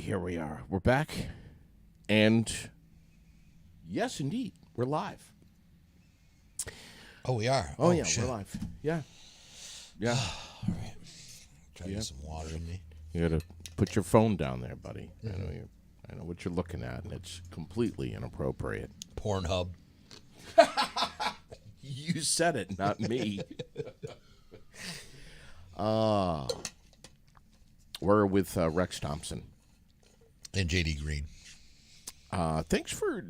here we are. We're back. And yes, indeed, we're live. Oh, we are? Oh yeah, shit. we're live. Yeah. Yeah. All right. Try to get some water in me. You got to put your phone down there, buddy. I know what you're looking at, and it's completely inappropriate. Pornhub. You said it, not me. We're with Rex Thompson. And J.D. Green. Thanks for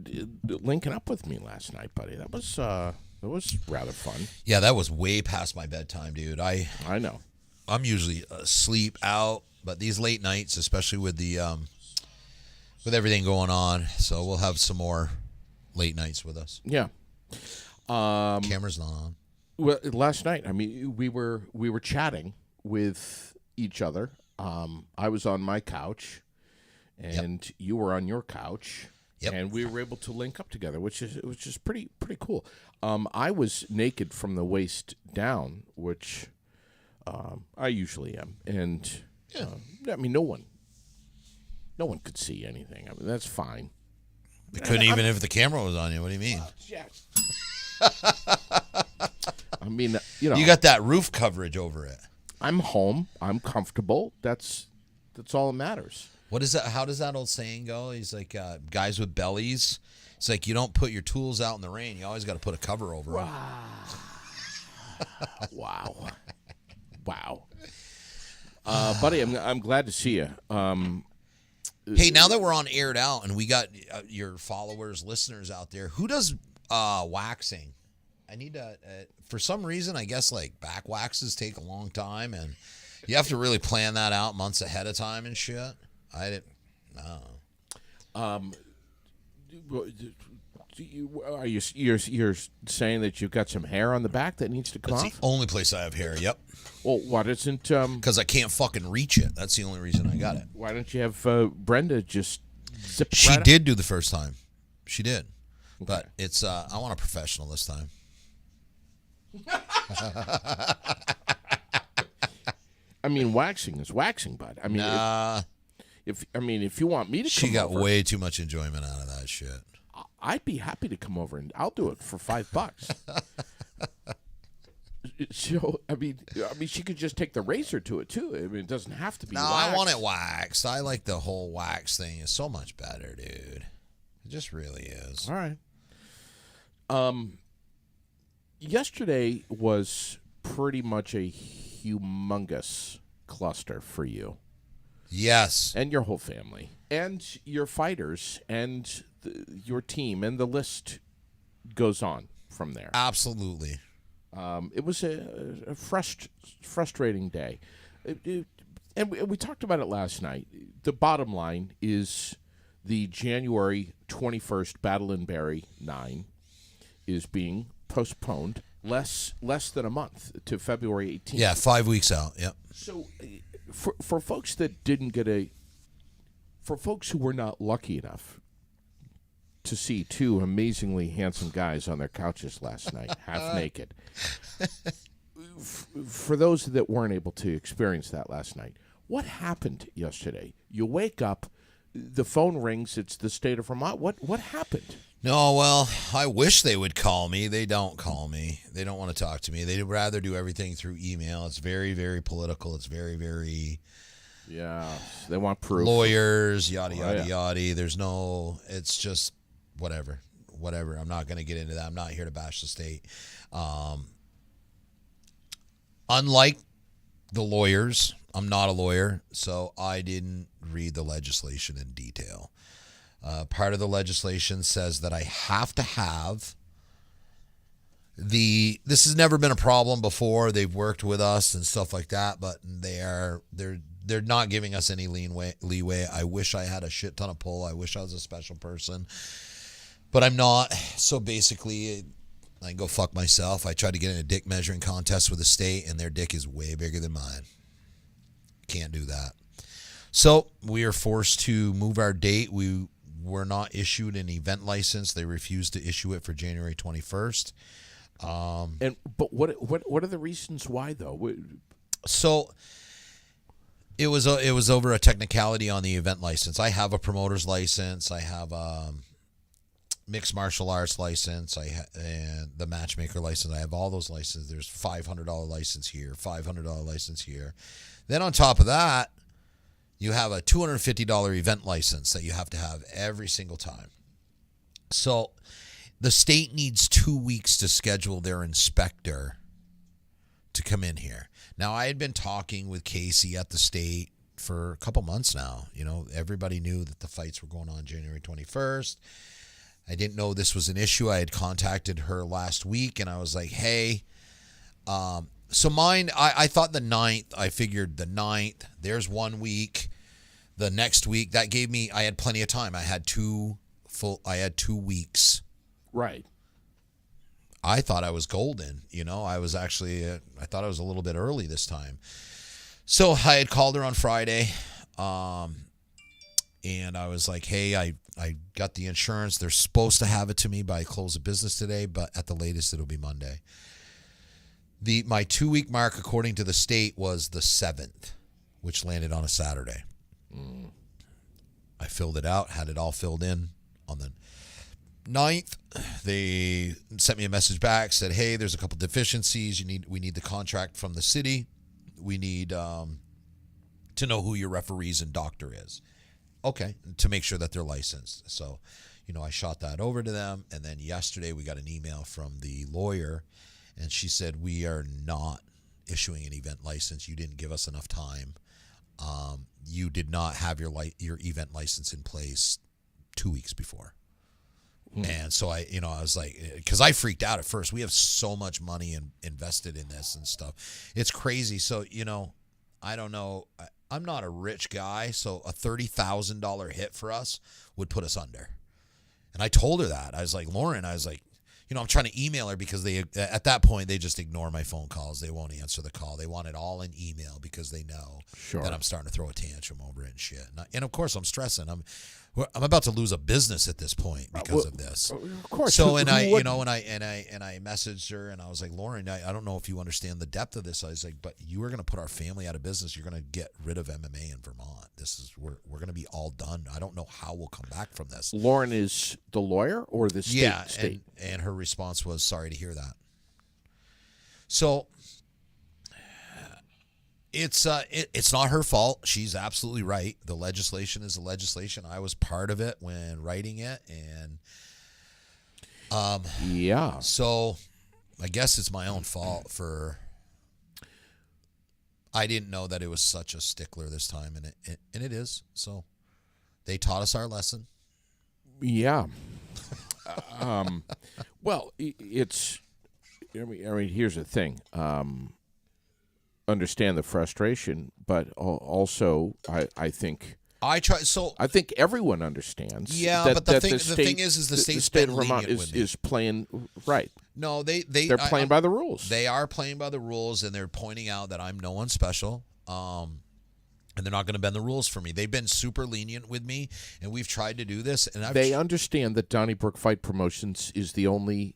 linking up with me last night, buddy. That was rather fun. Yeah, that was way past my bedtime, dude. I know. I'm usually asleep out, but these late nights, especially with the with everything going on, so we'll have some more late nights with us. Yeah. Camera's not on. Well, last night, I mean, we were chatting with each other. I was on my couch, and you were on your couch, and we were able to link up together, which was just pretty cool. I was naked from the waist down, which I usually am, and I mean, no one could see anything. I mean, that's fine. They couldn't even if the camera was on you. What do you mean? I mean, you know, you got that roof coverage over it. I'm home. I'm comfortable. That's all that matters. What is that? How does that old saying go? He's like, guys with bellies. It's like you don't put your tools out in the rain. You always got to put a cover over them. Wow. Buddy, I'm glad to see you. Hey, now that we're on Aired Out and we got your followers, listeners out there, who does waxing? I need to, for some reason, I guess like back waxes take a long time and you have to really plan that out months ahead of time and shit. I didn't know. You're saying that you've got some hair on the back that needs to come off? That's the only place I have hair, yep. Well, what isn't... Because I can't fucking reach it. That's the only reason I got it. Why don't you have Brenda just zip it She right did do the first time. She did. Okay. But it's, I want a professional this time. I mean, waxing is waxing, bud. I mean, if you want me to come She got over, way too much enjoyment out of that shit. I'd be happy to come over and I'll do it for $5. So, I mean, she could just take the razor to it too. I mean, it doesn't have to be. No, waxed. I want it waxed. I like the whole wax thing. It's so much better, dude. It just really is. All right. Yesterday was pretty much a humongous cluster for you. Yes. And your whole family. And your fighters and your team. And the list goes on from there. Absolutely. It was a frustrating day. And we talked about it last night. The bottom line is the January 21st Battle in Barrie 9 is being postponed less than a month to February 18th. Yeah, 5 weeks out. Yep. So for folks that didn't get for folks who were not lucky enough to see two amazingly handsome guys on their couches last night, half naked. For those that weren't able to experience that last night, what happened yesterday? You wake up, the phone rings, it's the state of Vermont. What happened? No, well, I wish they would call me. They don't call me. They don't want to talk to me. They'd rather do everything through email. It's very, very political. It's very, very... Yeah, they want proof. Lawyers, yada, yada, yada. There's no... It's just whatever. I'm not going to get into that. I'm not here to bash the state. Unlike the lawyers, I'm not a lawyer, so I didn't read the legislation in detail. Part of the legislation says that I have to have this has never been a problem before. They've worked with us and stuff like that, but they're not giving us any leeway. I wish I had a shit ton of pull. I wish I was a special person, but I'm not. So basically, I can go fuck myself. I tried to get in a dick measuring contest with the state, and their dick is way bigger than mine. Can't do that. So we are forced to move our date. We were not issued an event license. They refused to issue it for January 21st. But what are the reasons why though? So It was over a technicality on the event license. I have a promoter's license. I have a mixed martial arts license. And the matchmaker license. I have all those licenses. There's $500 license here, $500 license here. Then on top of that, you have a $250 event license that you have to have every single time. So the state needs 2 weeks to schedule their inspector to come in here. Now, I had been talking with Casey at the state for a couple months now. You know, everybody knew that the fights were going on January 21st. I didn't know this was an issue. I had contacted her last week, and I was like, hey, so mine, I thought the 9th. I figured the 9th, there's 1 week. The next week, that gave me, I had plenty of time. I had 2 weeks. Right. I thought I was golden. You know, I was actually, I thought I was a little bit early this time. So I had called her on Friday, and I was like, hey, I got the insurance. They're supposed to have it to me by close of business today, but at the latest, it'll be Monday. My 2 week mark, according to the state, was the 7th, which landed on a Saturday. I filled it out, had it all filled in on the 9th. They sent me a message back, said, hey, there's a couple deficiencies. We need the contract from the city. We need to know who your referees and doctor is. Okay, to make sure that they're licensed. So, you know, I shot that over to them. And then yesterday we got an email from the lawyer, and she said, we are not issuing an event license. You didn't give us enough time. You did not have your event license in place 2 weeks before. And so I was like, because I freaked out at first. We have so much money invested in this and stuff. It's crazy. So, you know, I don't know. I'm not a rich guy, so a $30,000 hit for us would put us under. And I told her that. I was like, Lauren, you know, I'm trying to email her because at that point, they just ignore my phone calls. They won't answer the call. They want it all in email because they know that I'm starting to throw a tantrum over it and shit. And of course, I'm stressing. I'm about to lose a business at this point because of this. Of course. So, and I messaged her, and I was like, Lauren, I don't know if you understand the depth of this. I was like, but you are going to put our family out of business. You're going to get rid of MMA in Vermont. We're going to be all done. I don't know how we'll come back from this. Lauren is the lawyer or the state? Yeah, state? And her response was, sorry to hear that. So it's not her fault. She's absolutely right. The legislation is the legislation. I was part of it when writing it, and yeah. So I guess it's my own fault for. I didn't know that it was such a stickler this time, and it is. So they taught us our lesson. Yeah. Well, it's. I mean, here's the thing. Understand the frustration, but also I think I think everyone understands. Yeah, but the thing is the state of Vermont is playing right. No, they're playing by the rules. They are playing by the rules, and they're pointing out that I'm no one special. And they're not going to bend the rules for me. They've been super lenient with me, and we've tried to do this. And they understand that Donnybrook Fight Promotions is the only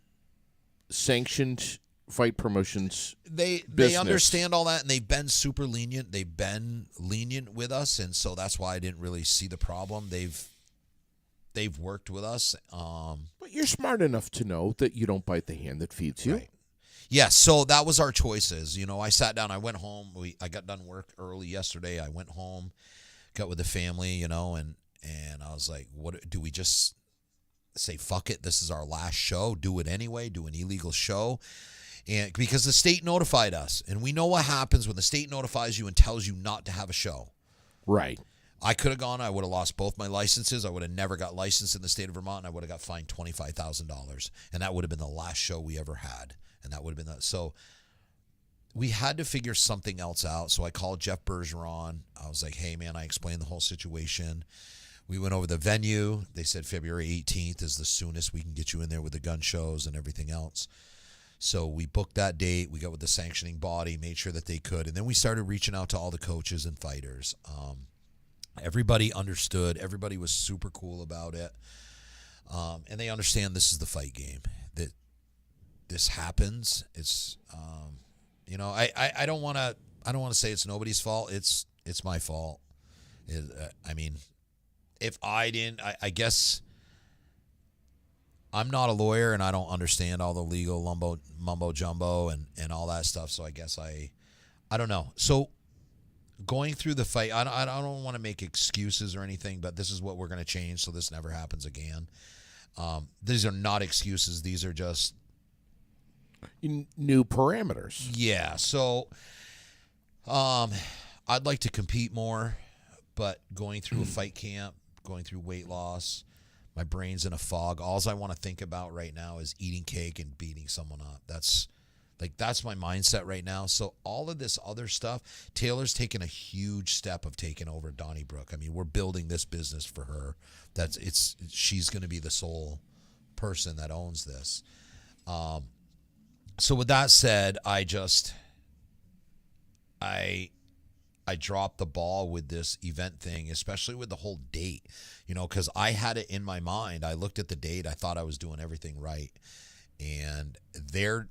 sanctioned fight promotions they understand all that, and they've been super lenient. They've been lenient with us, and so that's why I didn't really see the problem. They've worked with us. But you're smart enough to know that you don't bite the hand that feeds you. Right. Yeah, so that was our choices. You know, I sat down, I went home. I got done work early yesterday. I went home, got with the family, you know, and I was like, what do we just say, fuck it, this is our last show, do it anyway, do an illegal show? And because the state notified us, and we know what happens when the state notifies you and tells you not to have a show. Right. I could have gone. I would have lost both my licenses. I would have never got licensed in the state of Vermont, and I would have got fined $25,000. And that would have been the last show we ever had. And that would have been that. So we had to figure something else out. So I called Jeff Bergeron. I was like, hey, man, I explained the whole situation. We went over the venue. They said February 18th is the soonest we can get you in there with the gun shows and everything else. So we booked that date. We got with the sanctioning body, made sure that they could. And then we started reaching out to all the coaches and fighters. Everybody understood. Everybody was super cool about it. And they understand this is the fight game. That this happens. It's, you know, I don't want to say it's nobody's fault. It's It's my fault. I mean, if I didn't, I guess I'm not a lawyer and I don't understand all the legal mumbo jumbo and all that stuff. So I guess I don't know. So going through the fight, I don't want to make excuses or anything, but this is what we're going to change so this never happens again. These are not excuses. These are just new parameters. Yeah. So I'd like to compete more, but going through a fight camp, going through weight loss, my brain's in a fog. All I want to think about right now is eating cake and beating someone up. That's my mindset right now. So all of this other stuff, Taylor's taken a huge step of taking over Donnie Brooke. I mean, we're building this business for her. She's going to be the sole person that owns this. So with that said, I dropped the ball with this event thing, especially with the whole date, because I had it in my mind. I looked at the date. I thought I was doing everything right. And their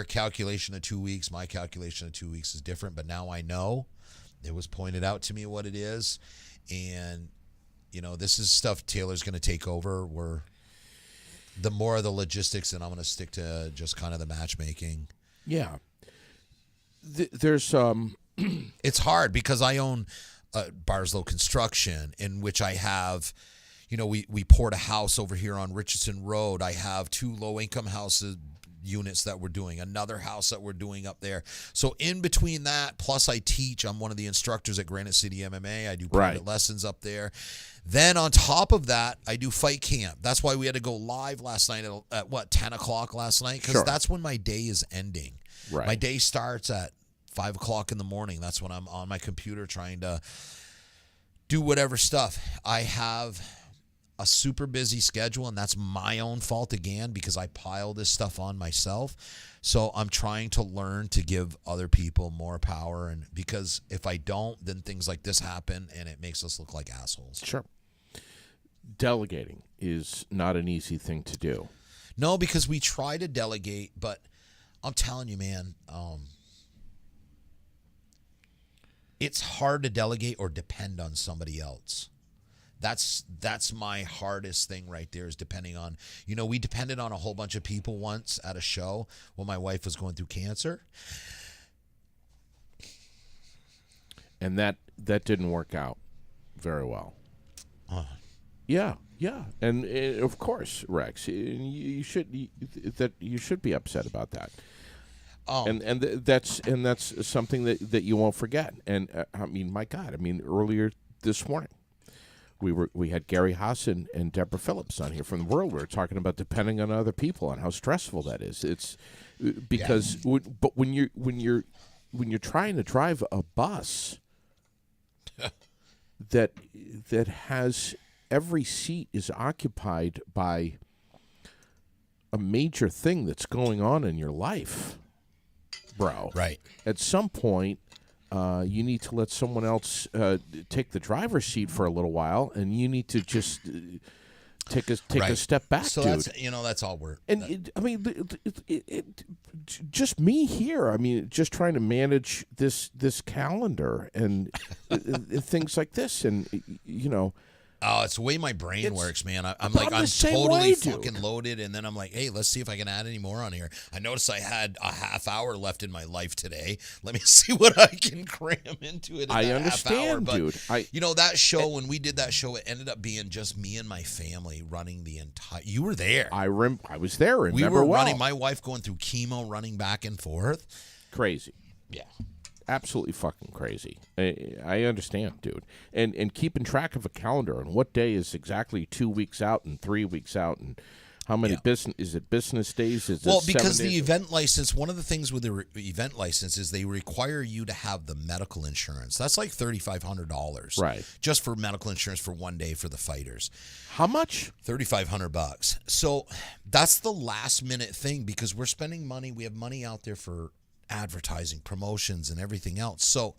calculation of 2 weeks, my calculation of 2 weeks is different. But now I know. It was pointed out to me what it is. And, this is stuff Taylor's going to take over. The more of the logistics, and I'm going to stick to just kind of the matchmaking. Yeah. There's It's hard because I own Barslow Construction, in which I have, we poured a house over here on Richardson Road. I have 2 low-income houses units that we're doing, another house that we're doing up there. So in between that, plus I teach. I'm one of the instructors at Granite City MMA. I do private lessons up there. Then on top of that, I do fight camp. That's why we had to go live last night at 10 o'clock last night? Because that's when my day is ending. Right. My day starts at 5 o'clock in the morning. That's when I'm on my computer trying to do whatever stuff. I have a super busy schedule, and that's my own fault again because I pile this stuff on myself. So I'm trying to learn to give other people more power, and because if I don't, then things like this happen, and it makes us look like assholes. Sure. Delegating is not an easy thing to do. No, because we try to delegate, but I'm telling you, man, it's hard to delegate or depend on somebody else. That's my hardest thing right there, is depending on, we depended on a whole bunch of people once at a show when my wife was going through cancer. And that didn't work out very well. Yeah. And of course, Rex, you should be upset about that. And that's something that you won't forget. And I mean, my God, earlier this morning, we had Gary Haas and Deborah Phillips on here from the World. We were talking about depending on other people and how stressful that is. It's because, but when you're trying to drive a bus that has every seat is occupied by a major thing that's going on in your life, bro. Right. At some point, you need to let someone else take the driver's seat for a little while, and you need to just take a step back, so dude. That's all we're. And just me here. Just trying to manage this calendar and things like this, and Oh, it's the way my brain works, man. I'm totally fucking loaded, and then I'm like, hey, let's see if I can add any more on here. I noticed I had a half hour left in my life today. Let me see what I can cram into it. I understand, half hour. Dude. That show, when we did that show, it ended up being just me and my family running the entire. You were there. I was there. We were running. My wife going through chemo, running back and forth. Crazy. Yeah. Absolutely fucking crazy. I understand, dude. And keeping track of a calendar and what day is exactly 2 weeks out and 3 weeks out, and how many business days? Is it because the event license, one of the things with the event license is they require you to have the medical insurance. That's like $3,500, right? Just for medical insurance for 1 day for the fighters. How much? $3,500. So that's the last minute thing, because we're spending money. We have money out there for advertising, promotions, and everything else. So,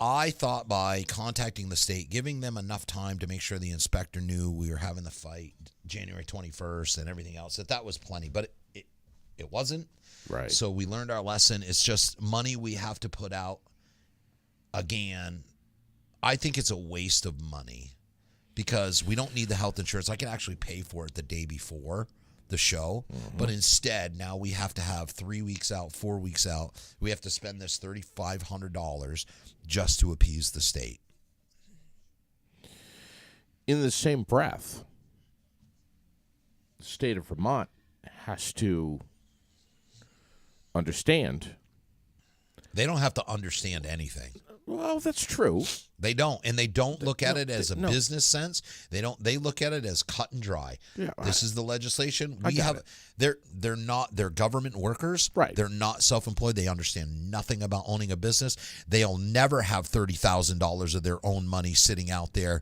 I thought by contacting the state, giving them enough time to make sure the inspector knew we were having the fight January 21st and everything else, that was plenty. But it wasn't. Right. So we learned our lesson. It's just money we have to put out again, I think it's a waste of money because we don't need the health insurance. I can actually pay for it the day before the show, but instead now we have to have 3 weeks out, 4 weeks out. We have to spend this $3,500 just to appease the state. In the same breath, the state of Vermont has to understand. They don't have to understand anything. Well, that's true. They don't, and they don't look at it as a business sense. They don't. They look at it as cut and dry. Yeah, this is the legislation. They're not. They're government workers. Right. They're not self-employed. They understand nothing about owning a business. They'll never have $30,000 of their own money sitting out there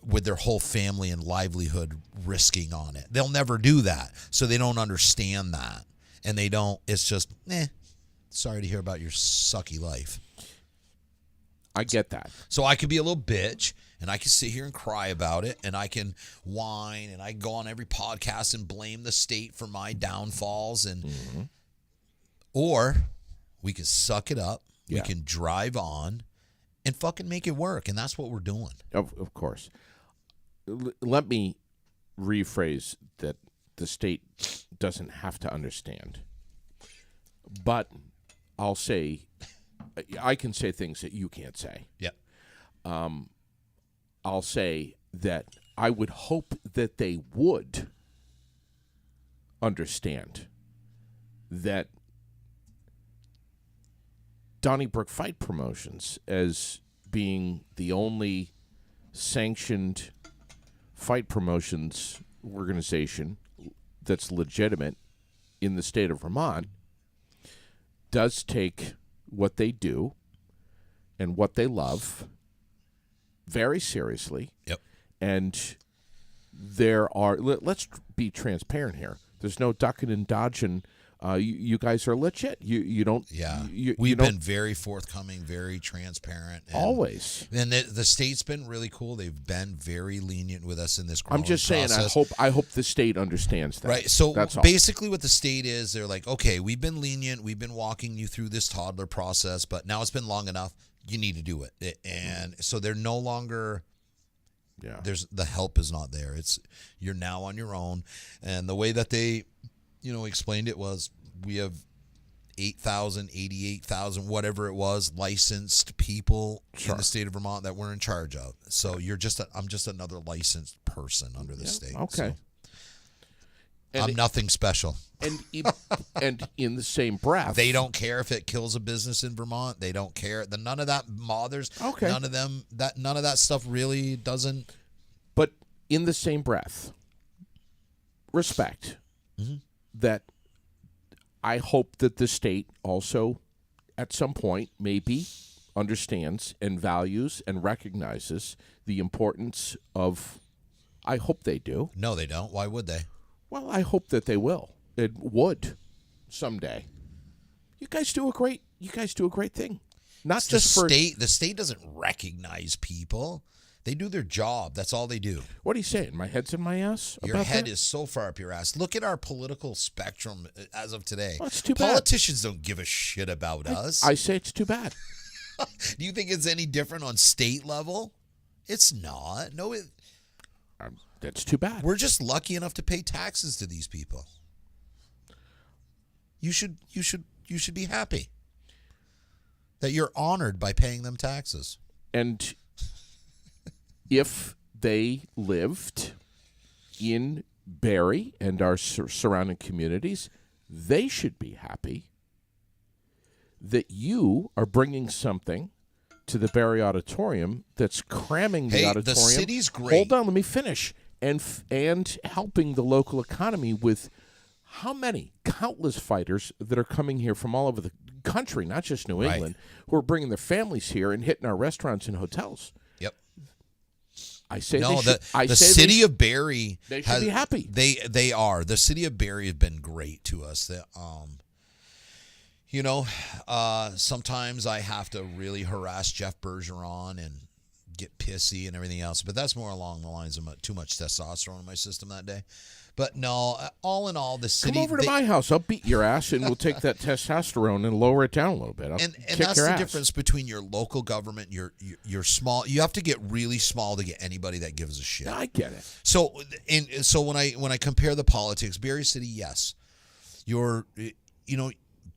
with their whole family and livelihood risking on it. They'll never do that. So they don't understand that, and they don't. It's just, sorry to hear about your sucky life. I get that. So I could be a little bitch, and I can sit here and cry about it, and I can whine, and I can go on every podcast and blame the state for my downfalls, and or we can suck it up. Yeah. We can drive on and fucking make it work, and that's what we're doing. Of course. Let me rephrase that the state doesn't have to understand. But I'll say, I can say things that you can't say. Yep. I'll say that I would hope that they would understand that Donnybrook Fight Promotions, as being the only sanctioned fight promotions organization that's legitimate in the state of Vermont, does take what they do and what they love very seriously. Yep. And there are, let's be transparent here. There's no ducking and dodging. You guys are legit. You don't. Yeah. We've been very forthcoming, very transparent. And, always. And the state's been really cool. They've been very lenient with us in this growing I'm just saying, process. I hope the state understands that. Right. So that's all. Basically what the state is, they're like, okay, we've been lenient. We've been walking you through this toddler process, but now it's been long enough. You need to do it. And so they're no longer... Yeah. The help is not there. You're now on your own. And the way that they, explained it was, we have 8,000, 88,000, whatever it was, licensed people in the state of Vermont that we're in charge of. So I'm just another licensed person under the state. Okay. So I'm nothing special. And in the same breath, they don't care if it kills a business in Vermont. They don't care. None of that bothers. Okay. None of that stuff really doesn't. But in the same breath, respect that I hope that the state also, at some point, maybe understands and values and recognizes the importance of. I hope they do. No, they don't. Why would they? Well, I hope that they will. It would someday. You guys do a great thing. Not just for the state doesn't recognize people. They do their job. That's all they do. What are you saying? My head's in my ass? Your head is so far up your ass. Look at our political spectrum as of today. Well, it's too bad. Politicians don't give a shit about us. I say it's too bad. Do you think it's any different on state level? It's not. No, that's too bad. We're just lucky enough to pay taxes to these people. You should be happy that you're honored by paying them taxes. And if they lived in Barrie and our surrounding communities, they should be happy that you are bringing something to the Barrie Auditorium that's cramming the auditorium. The city's great. Hold on, let me finish. And helping the local economy with how many countless fighters that are coming here from all over the country, not just New England, who are bringing their families here and hitting our restaurants and hotels. Yep. I say the city of Barrie. They should be happy. They are. The city of Barrie has been great to us. Sometimes I have to really harass Jeff Bergeron and get pissy and everything else, but that's more along the lines of too much testosterone in my system that day. But no, all in all, the city. Come over to my house. I'll beat your ass, and we'll take that testosterone and lower it down a little bit. And that's the difference between your local government, your small. You have to get really small to get anybody that gives a shit. I get it. So when I compare the politics, Barrie City, yes,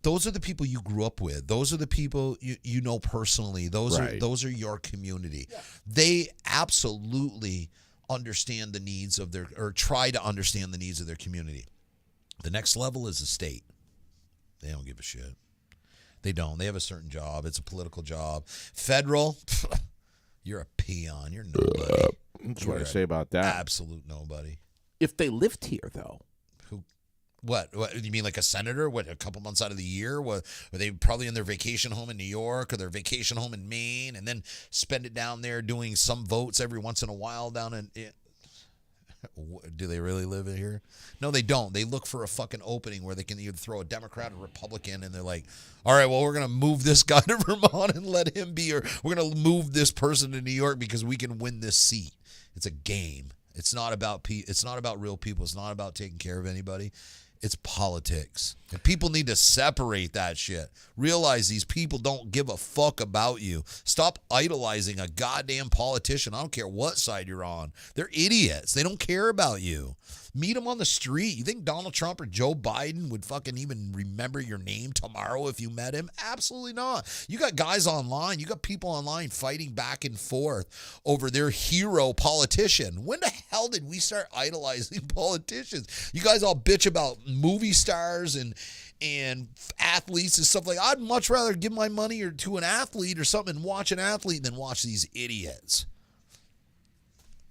those are the people you grew up with. Those are the people you know personally. Those are your community. Yeah. They absolutely understand the needs of or try to understand the needs of their community. The next level is the state. They don't give a shit. They don't. They have a certain job. It's a political job. Federal, you're a peon. You're nobody. That's what I say about that. Absolute nobody. If they lived here, though. What you mean, like a senator? What, a couple months out of the year? What, are they probably in their vacation home in New York or their vacation home in Maine, and then spend it down there doing some votes every once in a while down in? Do they really live here? No, they don't. They look for a fucking opening where they can either throw a Democrat or Republican, and they're like, all right, well, we're gonna move this guy to Vermont and let him be, or we're gonna move this person to New York because we can win this seat. It's a game. It's not about It's not about real people. It's not about taking care of anybody. It's politics. And people need to separate that shit. Realize these people don't give a fuck about you. Stop idolizing a goddamn politician. I don't care what side you're on. They're idiots. They don't care about you. Meet them on the street. You think Donald Trump or Joe Biden would fucking even remember your name tomorrow if you met him? Absolutely not. You got guys online. You got people online fighting back and forth over their hero politician. When the hell did we start idolizing politicians? You guys all bitch about movie stars and athletes and stuff like that. I'd much rather give my money to an athlete or something and watch an athlete than watch these idiots.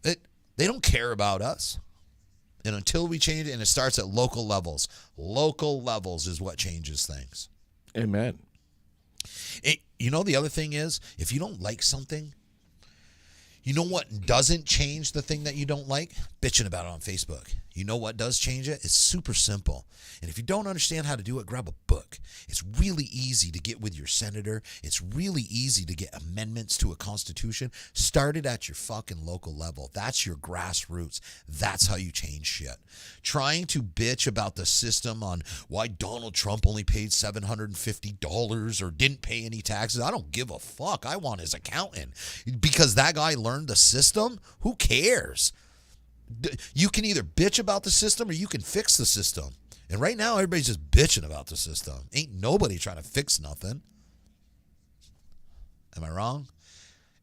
They don't care about us. And until we change it, and it starts at local levels. Local levels is what changes things. Amen. The other thing is, if you don't like something, you know what doesn't change the thing that you don't like? Bitching about it on Facebook. You know what does change it? It's super simple. And if you don't understand how to do it, grab a book. It's really easy to get with your senator. It's really easy to get amendments to a constitution. Start it at your fucking local level. That's your grassroots. That's how you change shit. Trying to bitch about the system on why Donald Trump only paid $750 or didn't pay any taxes. I don't give a fuck. I want his accountant. Because that guy learned the system? Who cares? You can either bitch about the system or you can fix the system. And right now, everybody's just bitching about the system. Ain't nobody trying to fix nothing. Am I wrong?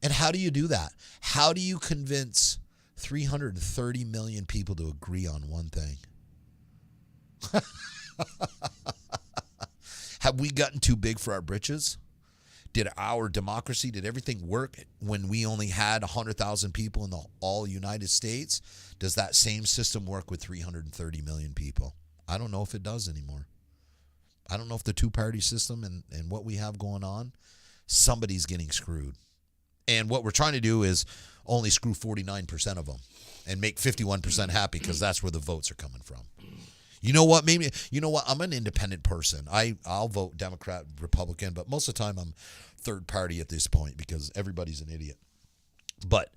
And how do you do that? How do you convince 330 million people to agree on one thing? Have we gotten too big for our britches? Did our democracy, did everything work when we only had 100,000 people in the all United States? Does that same system work with 330 million people? I don't know if it does anymore. I don't know if the two-party system and what we have going on, somebody's getting screwed. And what we're trying to do is only screw 49% of them and make 51% happy because that's where the votes are coming from. You know what? I'm an independent person. I'll vote Democrat, Republican, but most of the time I'm third party at this point because everybody's an idiot. But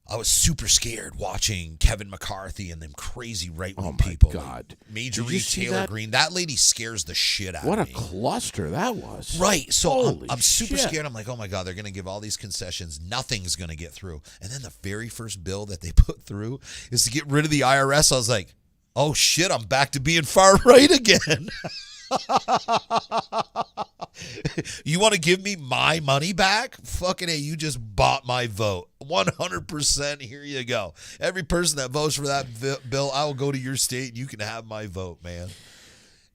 I was super scared watching Kevin McCarthy and them crazy right-wing people. Oh, my God. Like Marjorie Taylor Greene. That lady scares the shit out of me. What a cluster that was. Right. So I'm super scared. I'm like, oh, my God, they're going to give all these concessions. Nothing's going to get through. And then the very first bill that they put through is to get rid of the IRS. I was like, oh, shit, I'm back to being far right again. You want to give me my money back? Fucking A, you just bought my vote. 100%, here you go. Every person that votes for that bill, I will go to your state and you can have my vote, man.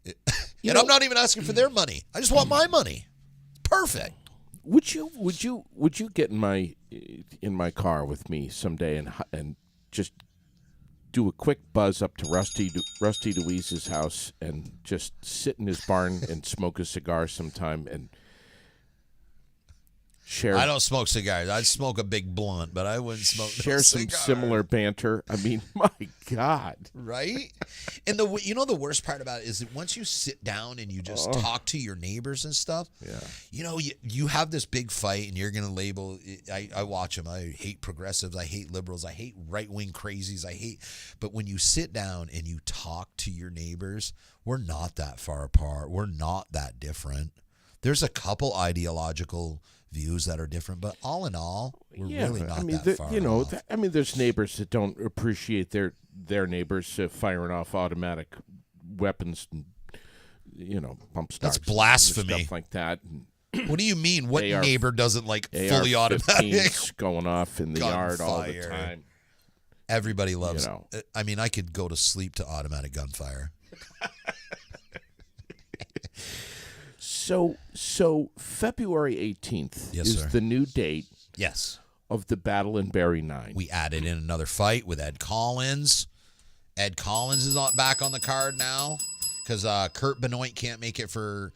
I'm not even asking for their money. I just want my money. Perfect. Would you get in my car with me someday and just do a quick buzz up to Rusty Louise's house and just sit in his barn and smoke a cigar sometime and I don't smoke cigars. I'd smoke a big blunt, but I wouldn't smoke Share some similar banter. I mean, my God. Right? And the worst part about it is that once you sit down and you just talk to your neighbors and stuff, you have this big fight and you're going to label, I watch them. I hate progressives. I hate liberals. I hate right-wing crazies. But when you sit down and you talk to your neighbors, we're not that far apart. We're not that different. There's a couple ideological views that are different, but all in all, we're really not that far off. There's neighbors that don't appreciate their neighbors firing off automatic weapons and, bump stocks. That's blasphemy. And stuff like that. What do you mean? What neighbor doesn't like fully automatic going off in the yard all the time? Everybody loves. I mean, I could go to sleep to automatic gunfire. So February 18th is the new date. Yes. Of the battle in Barrie 9. We added in another fight with Ed Collins. Ed Collins is back on the card now because Kurt Benoit can't make it for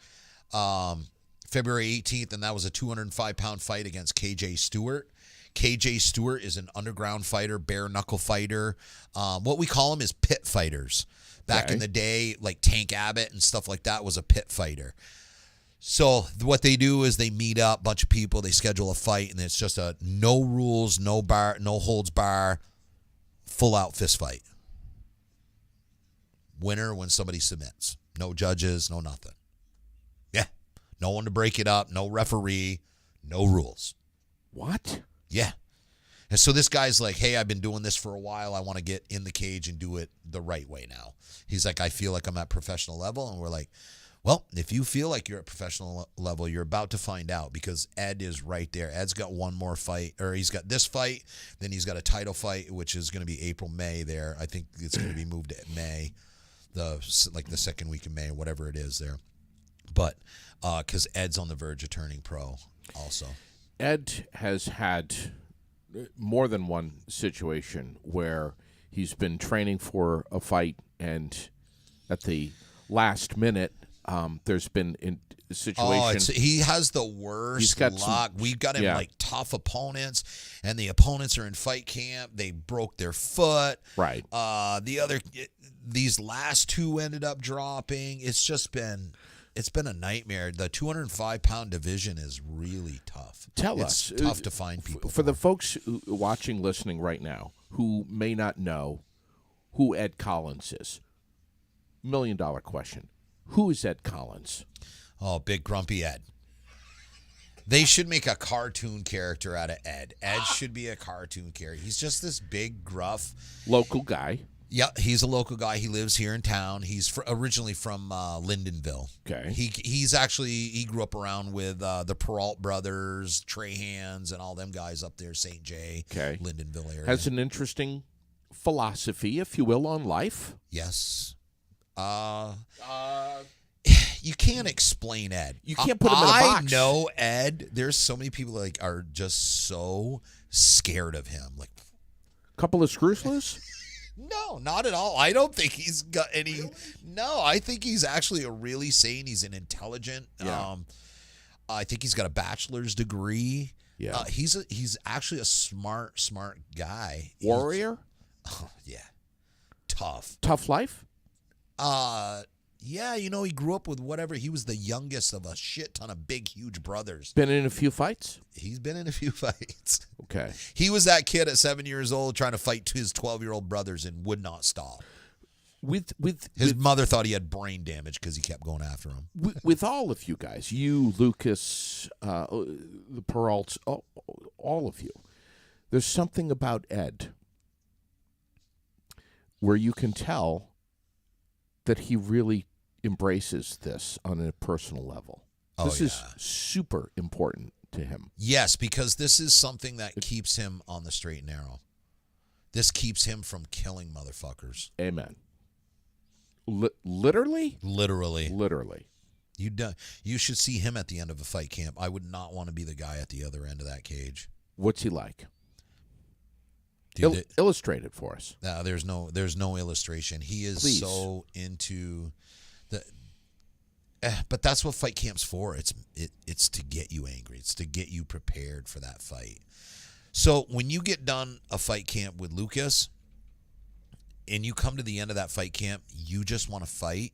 February 18th, and that was a 205-pound fight against KJ Stewart. KJ Stewart is an underground fighter, bare knuckle fighter. What we call them is pit fighters. Back in the day, like Tank Abbott and stuff like that was a pit fighter. So what they do is they meet up, a bunch of people, they schedule a fight, and it's just a no rules, no holds bar, full out fist fight. Winner when somebody submits. No judges, no nothing. Yeah. No one to break it up, no referee, no rules. What? Yeah. And so this guy's like, hey, I've been doing this for a while. I want to get in the cage and do it the right way now. He's like, I feel like I'm at professional level. And we're like, well, if you feel like you're at professional level, you're about to find out because Ed is right there. Ed's got one more fight, or he's got this fight, then he's got a title fight, which is going to be April, May there. I think it's going to be moved to May, the second week of May, whatever it is there. But because Ed's on the verge of turning pro also. Ed has had more than one situation where he's been training for a fight and at the last minute, there's been a situation. He has the worst luck. We've got him like tough opponents, and the opponents are in fight camp. They broke their foot. Right. These last two ended up dropping. It's been a nightmare. The 205-pound division is really tough. It's tough to find people. For the folks watching, listening right now, who may not know who Ed Collins is, $1 million question. Who is Ed Collins? Oh, big grumpy Ed. They should make a cartoon character out of Ed. Ed should be a cartoon character. He's just this big, gruff... local guy. Yeah, he's a local guy. He lives here in town. He's originally from Lyndonville. Okay. He grew up around with the Peralt brothers, Trahans, and all them guys up there, St. J, Lyndonville area. Has an interesting philosophy, if you will, on life. Yes. You can't explain Ed. You can't put him in a box. I know Ed. There's so many people that are just so scared of him. Like, couple of screws loose? No, not at all. I don't think he's got any. No, I think he's actually a really sane. He's an intelligent. Yeah. I think he's got a bachelor's degree. Yeah. He's actually a smart guy. Warrior? Yeah. Tough. Tough life? Yeah, he grew up with whatever. He was the youngest of a shit ton of big, huge brothers. Been in a few fights? He's been in a few fights. Okay. He was that kid at 7 years old trying to fight his 12-year-old brothers and would not stop. His mother thought he had brain damage because he kept going after him. With all of you guys, you, Lucas, the Peralts, all of you, there's something about Ed where you can tell that he really embraces this on a personal level. This is super important to him. Yes, because this is something that keeps him on the straight and narrow. This keeps him from killing motherfuckers. Amen. Literally? Literally. You should see him at the end of a fight camp. I would not want to be the guy at the other end of that cage. What's he like? Illustrate it for us. No, there's no illustration. He is so into the. But that's what fight camp's for. It's to get you angry. It's to get you prepared for that fight. So when you get done a fight camp with Lucas and you come to the end of that fight camp, you just want to fight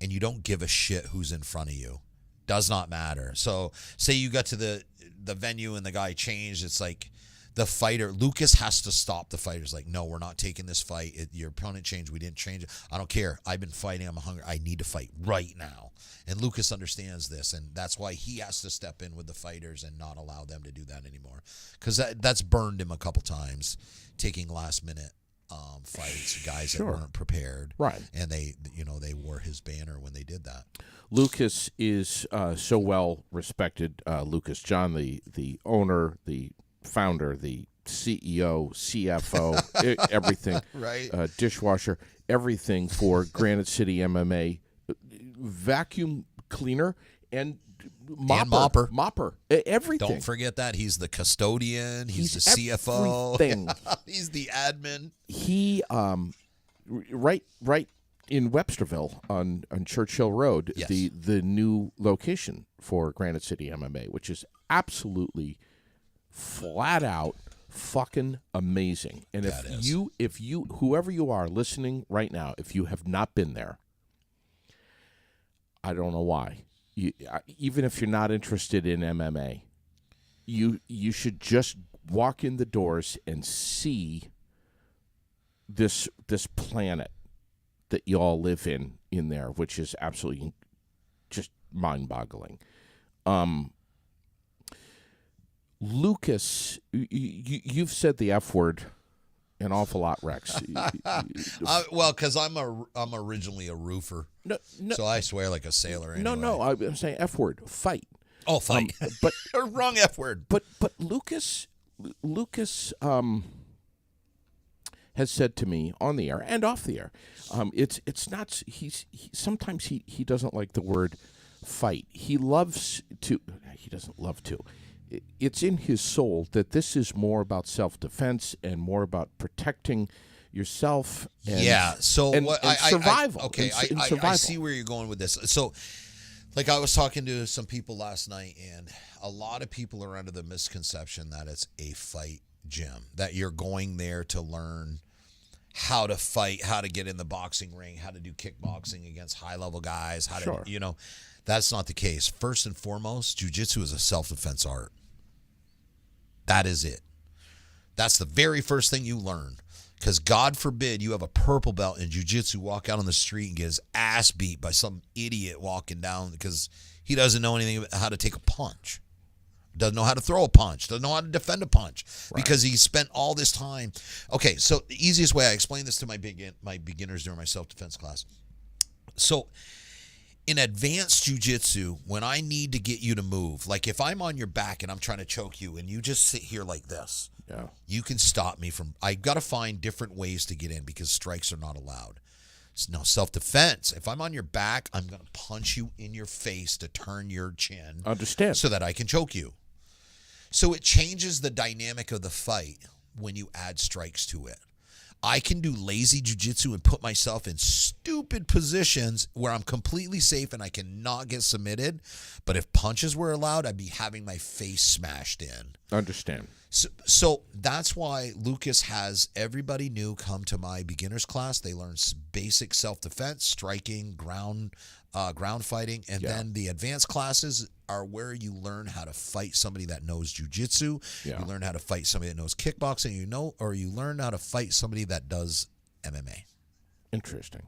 and you don't give a shit who's in front of you. Does not matter. So say you got to the venue and the guy changed. It's like the fighter, Lucas has to stop the fighters. Like, no, we're not taking this fight. Your opponent changed. We didn't change it. I don't care. I've been fighting. I'm hungry. I need to fight right now. And Lucas understands this, and that's why he has to step in with the fighters and not allow them to do that anymore. Because that's burned him a couple times, taking last-minute fights, guys that weren't prepared. Right. And they wore his banner when they did that. Lucas is so well respected. Lucas John, the owner, the founder, the CEO, CFO, everything, right? Dishwasher, everything for Granite City MMA, vacuum cleaner and mopper, everything. Don't forget that he's the custodian. He's the CFO. Everything. He's the admin. He right in Websterville on Churchill Road, yes. the new location for Granite City MMA, which is absolutely flat out fucking amazing. And if you whoever you are listening right now, if you have not been there, I don't know why. Even if you're not interested in MMA, you should just walk in the doors and see this planet that you all live in there, which is absolutely just mind-boggling. Lucas, you've said the F word an awful lot, Rex. Well, because I'm originally a roofer, no, so I swear like a sailor. Anyway. No, I'm saying F word, fight. Oh, fight, but wrong F word. But Lucas has said to me on the air and off the air, it's not. Sometimes he doesn't like the word fight. He loves to. He doesn't love to. It's in his soul that this is more about self-defense and more about protecting yourself. And, survival. I see where you're going with this. So, like I was talking to some people last night, and a lot of people are under the misconception that it's a fight gym, that you're going there to learn how to fight, how to get in the boxing ring, how to do kickboxing against high-level guys, how to, that's not the case. First and foremost, jiu-jitsu is a self-defense art. That is it. That's the very first thing you learn. Because God forbid you have a purple belt in jiu-jitsu, walk out on the street and get his ass beat by some idiot walking down because he doesn't know anything about how to take a punch. Doesn't know how to throw a punch. Doesn't know how to defend a punch. Right. Because he spent all this time. Okay, so the easiest way, I explain this to my beginners during my self-defense class. So in advanced jiu-jitsu, when I need to get you to move, like if I'm on your back and I'm trying to choke you and you just sit here like this, you can stop me from, I've got to find different ways to get in because strikes are not allowed. No, self-defense. If I'm on your back, I'm going to punch you in your face to turn your chin. Understand. So that I can choke you. So it changes the dynamic of the fight when you add strikes to it. I can do lazy jiu-jitsu and put myself in stupid positions where I'm completely safe and I cannot get submitted. But if punches were allowed, I'd be having my face smashed in. Understand. So that's why Lucas has everybody new come to my beginners class. They learn basic self-defense, striking, ground fighting, and then the advanced classes are where you learn how to fight somebody that knows jiu-jitsu. You learn how to fight somebody that knows kickboxing, or you learn how to fight somebody that does MMA. Interesting.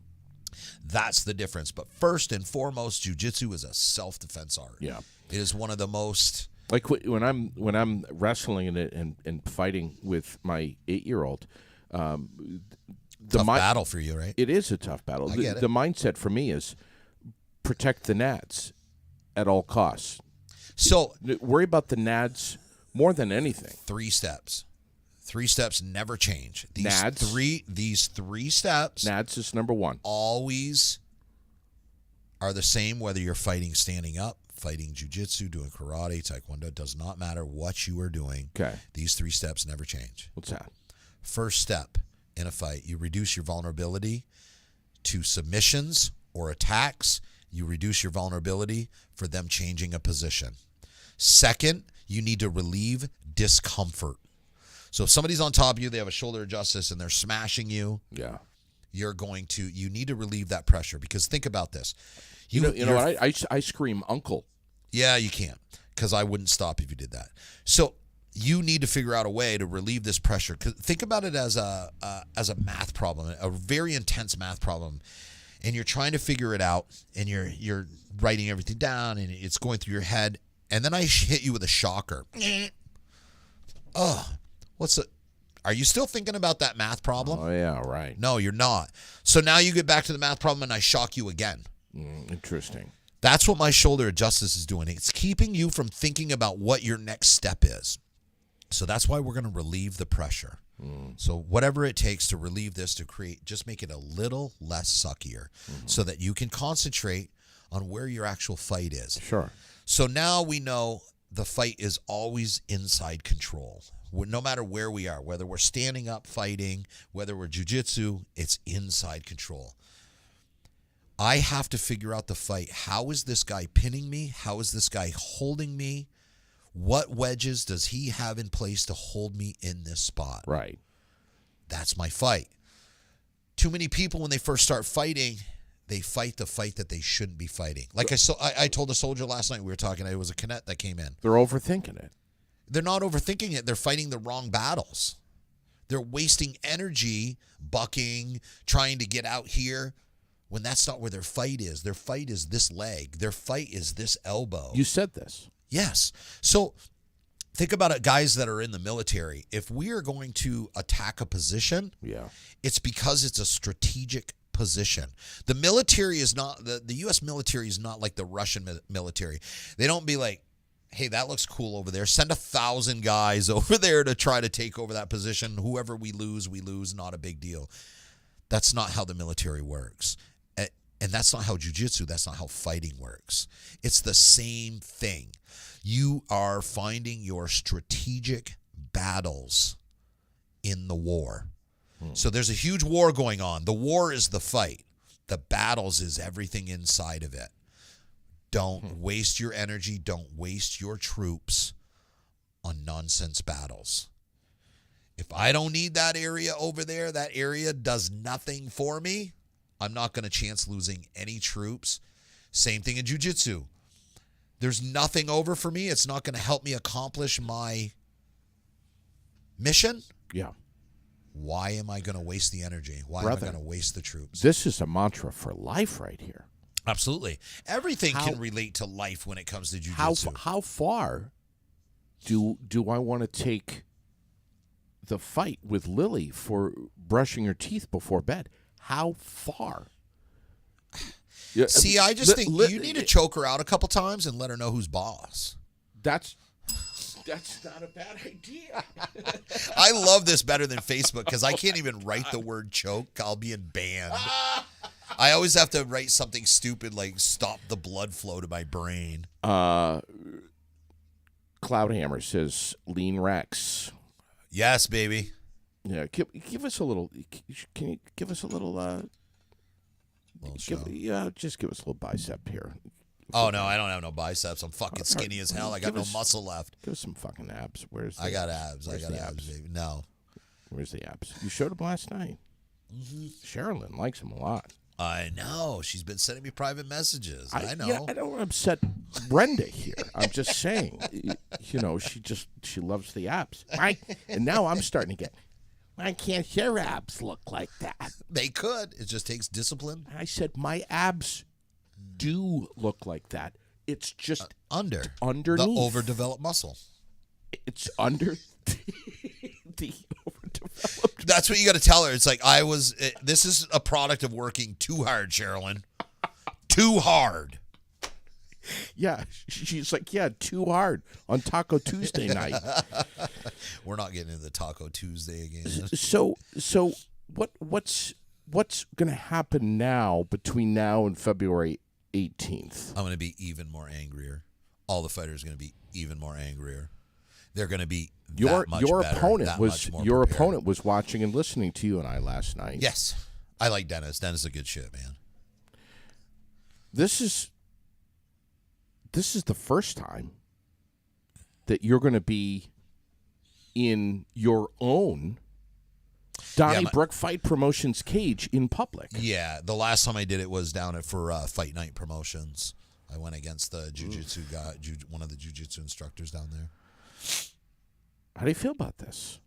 That's the difference. But first and foremost, jiu-jitsu is a self-defense art. Yeah. It is one of the most... Like when I'm wrestling in it and fighting with my 8-year-old, tough battle for you, right? It is a tough battle. The mindset for me is protect the nads at all costs. So worry about the nads more than anything. 3 steps. 3 steps never change. These three steps. Nads is number 1. Always are the same whether you're fighting standing up, fighting jiu-jitsu, doing karate, taekwondo. Does not matter what you are doing. Okay. These 3 steps never change. What's that? First step in a fight, you reduce your vulnerability to submissions or attacks, You reduce your vulnerability for them changing a position. Second, you need to relieve discomfort. So if somebody's on top of you, they have a shoulder adjust and they're smashing you. Yeah. You need to relieve that pressure, because think about this. You know what? I scream uncle. Yeah, you can't, because I wouldn't stop if you did that. So you need to figure out a way to relieve this pressure. 'Cause think about it as a math problem, a very intense math problem, and you're trying to figure it out, and you're writing everything down, and it's going through your head, and then I hit you with a shocker. Oh, are you still thinking about that math problem? Oh, yeah, right. No, you're not. So now you get back to the math problem, and I shock you again. Interesting. That's what my shoulder adjust is doing. It's keeping you from thinking about what your next step is. So that's why we're going to relieve the pressure. So whatever it takes to relieve this, to just make it a little less suckier, so that you can concentrate on where your actual fight is. Sure. So now we know the fight is always inside control. No matter where we are, whether we're standing up fighting, whether we're jiu-jitsu, it's inside control. I have to figure out the fight. How is this guy pinning me? How is this guy holding me? What wedges does he have in place to hold me in this spot? Right. That's my fight. Too many people, when they first start fighting, they fight the fight that they shouldn't be fighting. Like I told a soldier last night, we were talking, it was a cadet that came in. They're overthinking it. They're not overthinking it. They're fighting the wrong battles. They're wasting energy bucking, trying to get out here, when that's not where their fight is. Their fight is this leg. Their fight is this elbow. You said this. Yes. So think about it, guys that are in the military. If we are going to attack a position, it's because it's a strategic position. The military is not, the U.S. military is not like the Russian military. They don't be like, hey, that looks cool over there. Send 1,000 guys over there to try to take over that position. Whoever we lose, not a big deal. That's not how the military works. And that's not how jiu-jitsu, that's not how fighting works. It's the same thing. You are finding your strategic battles in the war. So there's a huge war going on. The war is the fight. The battles is everything inside of it. Don't waste your energy. Don't waste your troops on nonsense battles. If I don't need that area over there, that area does nothing for me, I'm not going to chance losing any troops. Same thing in jiu-jitsu. There's nothing over for me. It's not going to help me accomplish my mission. Yeah. Why am I going to waste the energy? Why am I going to waste the troops? This is a mantra for life right here. Absolutely. Everything can relate to life when it comes to jiu-jitsu. How far do I want to take the fight with Lily for brushing her teeth before bed? How far? See, I just think you need to choke her out a couple times and let her know who's boss. That's not a bad idea. I love this better than Facebook because I can't even write the word choke. I'll be banned. I always have to write something stupid like stop the blood flow to my brain. Cloudhammer says Lean Rex. Yes, baby. Yeah, give us a little. Can you give us a little? Just give us a little bicep here. Oh no, I don't have no biceps. I'm fucking skinny as hell. I got no muscle left. Give us some fucking abs. I got abs. I got abs, baby. No. Where's the abs? You showed them last night. Sherilyn likes them a lot. I know. She's been sending me private messages. I know. Yeah, I don't want to upset Brenda here. I'm just saying. She loves the abs. Right? And now I'm starting to get. Why can't your abs look like that? They could. It just takes discipline. I said my abs do look like that. It's just underneath. The overdeveloped muscle. It's under the overdeveloped. That's what you got to tell her. It's like this is a product of working too hard, Sherilyn. Too hard. Yeah, she's like, too hard on Taco Tuesday night. We're not getting into the Taco Tuesday again. So what's going to happen now between now and February 18th? I'm going to be even more angrier. All the fighters are going to be even more angrier. They're going to be your better, opponent was watching and listening to you and I last night. Yes, I like Dennis. Dennis is a good shit, man. this is the first time that you're going to be in your own Donnie Brooke Fight Promotions cage in public. Yeah, the last time I did it was down for Fight Night Promotions. I went against the jiu-jitsu guy, one of the jiu-jitsu instructors down there. How do you feel about this?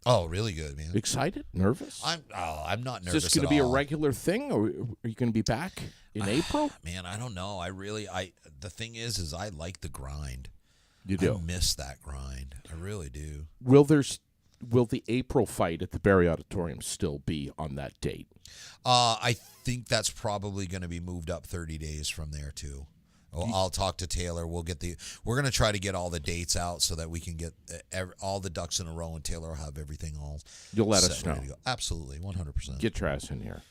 Oh, really good, man. Excited? Nervous? I'm not nervous. Is this going to be a regular thing, or are you going to be back in April? Man, I don't know. The thing is I like the grind. You do? I miss that grind. I really do. Will the April fight at the Barry Auditorium still be on that date? I think that's probably going to be moved up 30 days from there too. I'll talk to Taylor. We're going to try to get all the dates out so that we can get all the ducks in a row, and Taylor will have everything all. You'll let us know. Absolutely, 100%. Get your ass in here.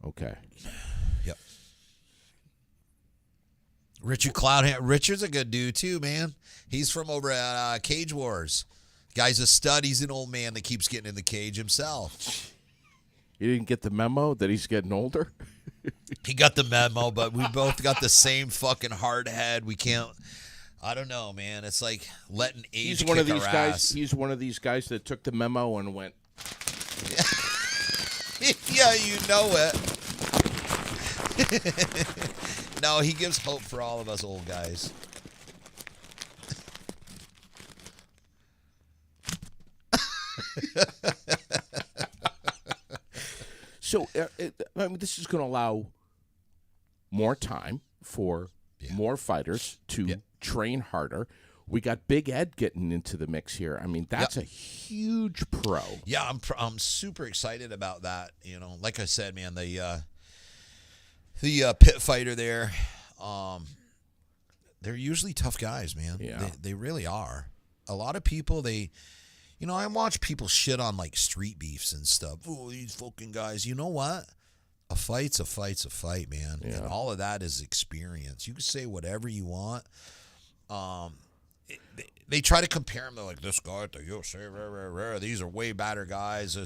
Okay. Yep. Richard Cloudhand. Richard's a good dude too, man. He's from over at Cage Wars. Guy's a stud. He's an old man that keeps getting in the cage himself. You didn't get the memo that he's getting older? He got the memo, but we both got the same fucking hard head. We can't. I don't know, man. It's like letting age kick our ass. He's one of these guys that took the memo and went. Yeah, you know it. No, he gives hope for all of us old guys. So, I mean, this is going to allow more time for more fighters to train harder. We got Big Ed getting into the mix here. I mean, that's a huge pro. Yeah, I'm super excited about that. You know, like I said, man, the pit fighter there, they're usually tough guys, man. Yeah. They really are. A lot of people, you know, I watch people shit on like street beefs and stuff. Oh, these fucking guys. You know what? A fight's a fight, man. Yeah. And all of that is experience. You can say whatever you want. They try to compare them to like this guy at the UFC. These are way better guys.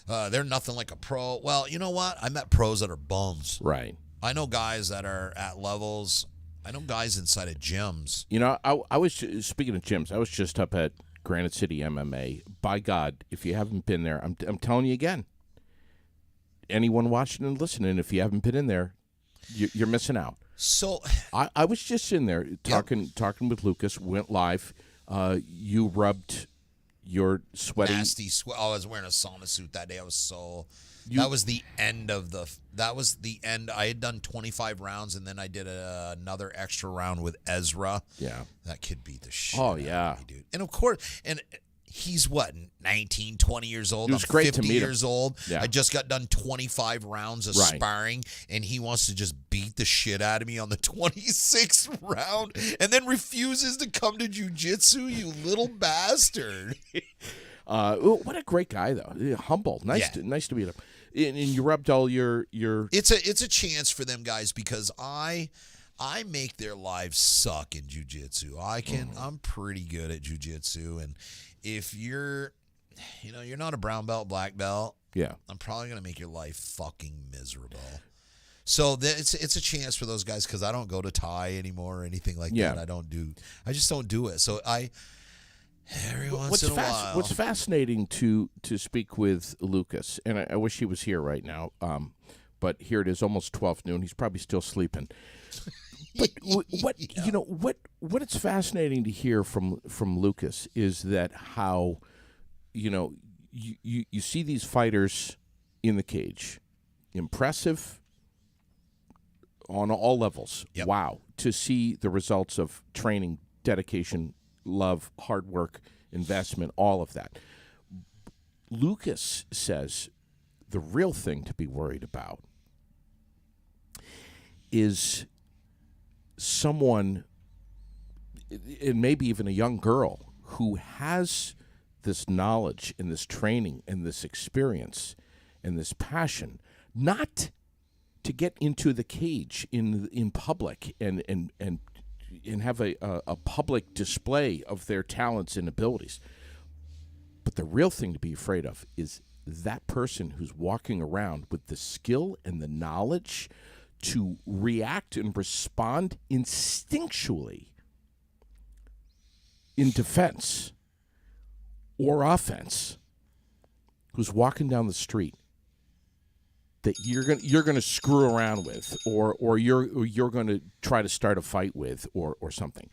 They're nothing like a pro. Well, you know what? I met pros that are bums. Right. I know guys that are at levels. I know guys inside of gyms. You know, I was, speaking of gyms, I was just up at Granite City MMA. By God, if you haven't been there, I'm telling you again. Anyone watching and listening, if you haven't been in there, you're missing out. So I was just in there talking with Lucas. Went live. You rubbed your sweaty nasty sweat. Oh, I was wearing a sauna suit that day. I was so. That was the end of the. That was the end. I had done 25 rounds, and then I did another extra round with Ezra. Yeah, that kid beat the shit. Oh out yeah, of me, dude. And of course, and he's what 19, 20 years old. It was great 50 to meet years him. old. Yeah. I just got done 25 rounds of sparring, and he wants to just beat the shit out of me on the 26th round, and then refuses to come to jiu-jitsu. You little bastard. What a great guy, though. Humble. Nice to meet him. And you rubbed all your. It's a chance for them guys because I make their lives suck in jiu-jitsu. I'm pretty good at jiu-jitsu, and if you're not a brown belt, black belt, I'm probably gonna make your life fucking miserable. So it's a chance for those guys because I don't go to Thai anymore or anything like that. I just don't do it. So every once in a while. What's fascinating to speak with Lucas, and I wish he was here right now, but here it is, almost 12 noon. He's probably still sleeping. But what it's fascinating to hear from Lucas is that how, you see these fighters in the cage, impressive on all levels. Yep. Wow, to see the results of training, dedication, love, hard work, investment, all of that. Lucas says the real thing to be worried about is someone, and maybe even a young girl, who has this knowledge and this training and this experience and this passion, not to get into the cage in public and have a public display of their talents and abilities. But the real thing to be afraid of is that person who's walking around with the skill and the knowledge to react and respond instinctually in defense or offense, who's walking down the street that you're gonna screw around with, or you're gonna try to start a fight with, or something.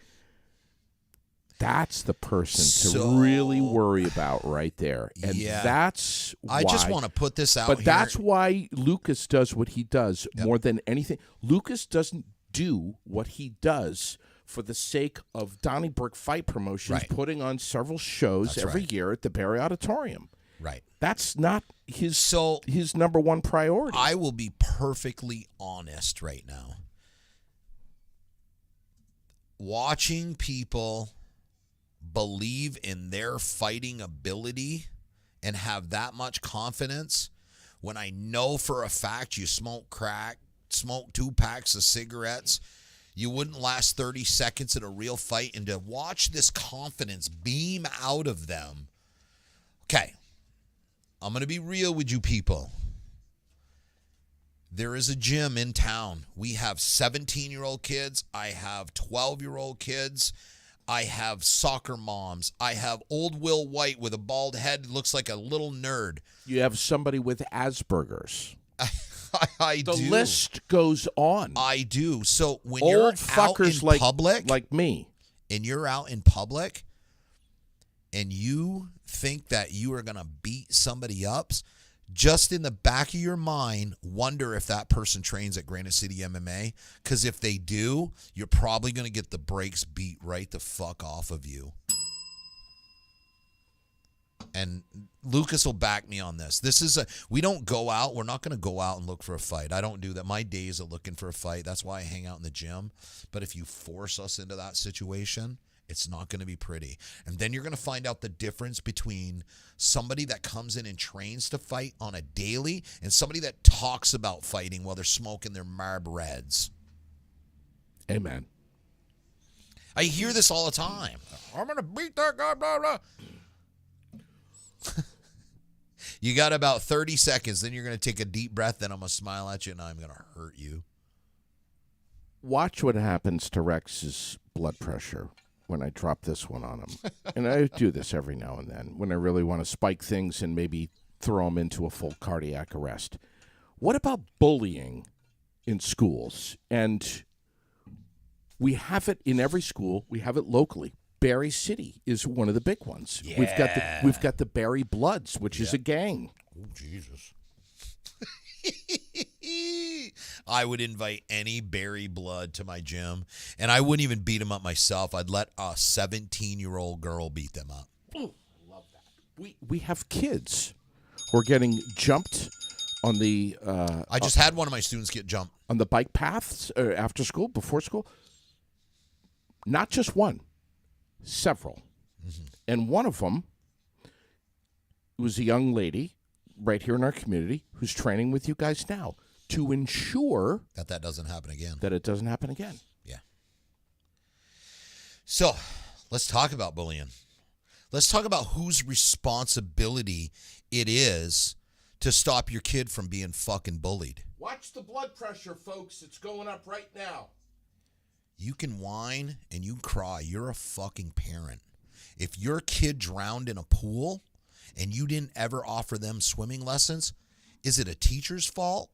That's the person to really worry about right there. And that's why. I just want to put this out But here. that's why Lucas does what he does more than anything. Lucas doesn't do what he does for the sake of Donnybrook Fight Promotions putting on several shows every year at the Barry Auditorium. Right. That's not his number one priority. I will be perfectly honest right now. Watching people believe in their fighting ability and have that much confidence when I know for a fact you smoke crack, smoke 2 packs of cigarettes, you wouldn't last 30 seconds in a real fight, and to watch this confidence beam out of them. Okay, I'm going to be real with you people. There is a gym in town. We have 17-year-old kids. I have 12-year-old kids. I have soccer moms. I have old Will White with a bald head, looks like a little nerd. You have somebody with Asperger's. I do. The list goes on. I do. So when old you're fuckers out in public, like me, and you're out in public, and you think that you are going to beat somebody up, just in the back of your mind, wonder if that person trains at Granite City MMA. Because if they do, you're probably going to get the brakes beat right the fuck off of you. And Lucas will back me on this. We don't go out. We're not going to go out and look for a fight. I don't do that. My days are looking for a fight. That's why I hang out in the gym. But if you force us into that situation, it's not going to be pretty. And then you're going to find out the difference between somebody that comes in and trains to fight on a daily and somebody that talks about fighting while they're smoking their Marb Reds. Amen. I hear this all the time. I'm going to beat that guy, blah, blah. You got about 30 seconds, then you're going to take a deep breath, then I'm going to smile at you, and I'm going to hurt you. Watch what happens to Rex's blood pressure when I drop this one on him. And I do this every now and then when I really want to spike things and maybe throw him into a full cardiac arrest. What about bullying in schools? And we have it in every school. We have it locally. Barry City is one of the big ones. Yeah. We've got the Barry Bloods, which is a gang. Oh, Jesus. I would invite any Barry Blood to my gym, and I wouldn't even beat him up myself. I'd let a 17-year-old girl beat them up. Oh, I love that. We have kids who are getting jumped on the... I just had one of my students get jumped. On the bike paths after school, before school. Not just one. Several. Mm-hmm. And one of them was a young lady right here in our community who's training with you guys now to ensure that doesn't happen again. That it doesn't happen again. Yeah. So, let's talk about bullying. Let's talk about whose responsibility it is to stop your kid from being fucking bullied. Watch the blood pressure, folks. It's going up right now. You can whine and you can cry. You're a fucking parent. If your kid drowned in a pool and you didn't ever offer them swimming lessons, is it a teacher's fault?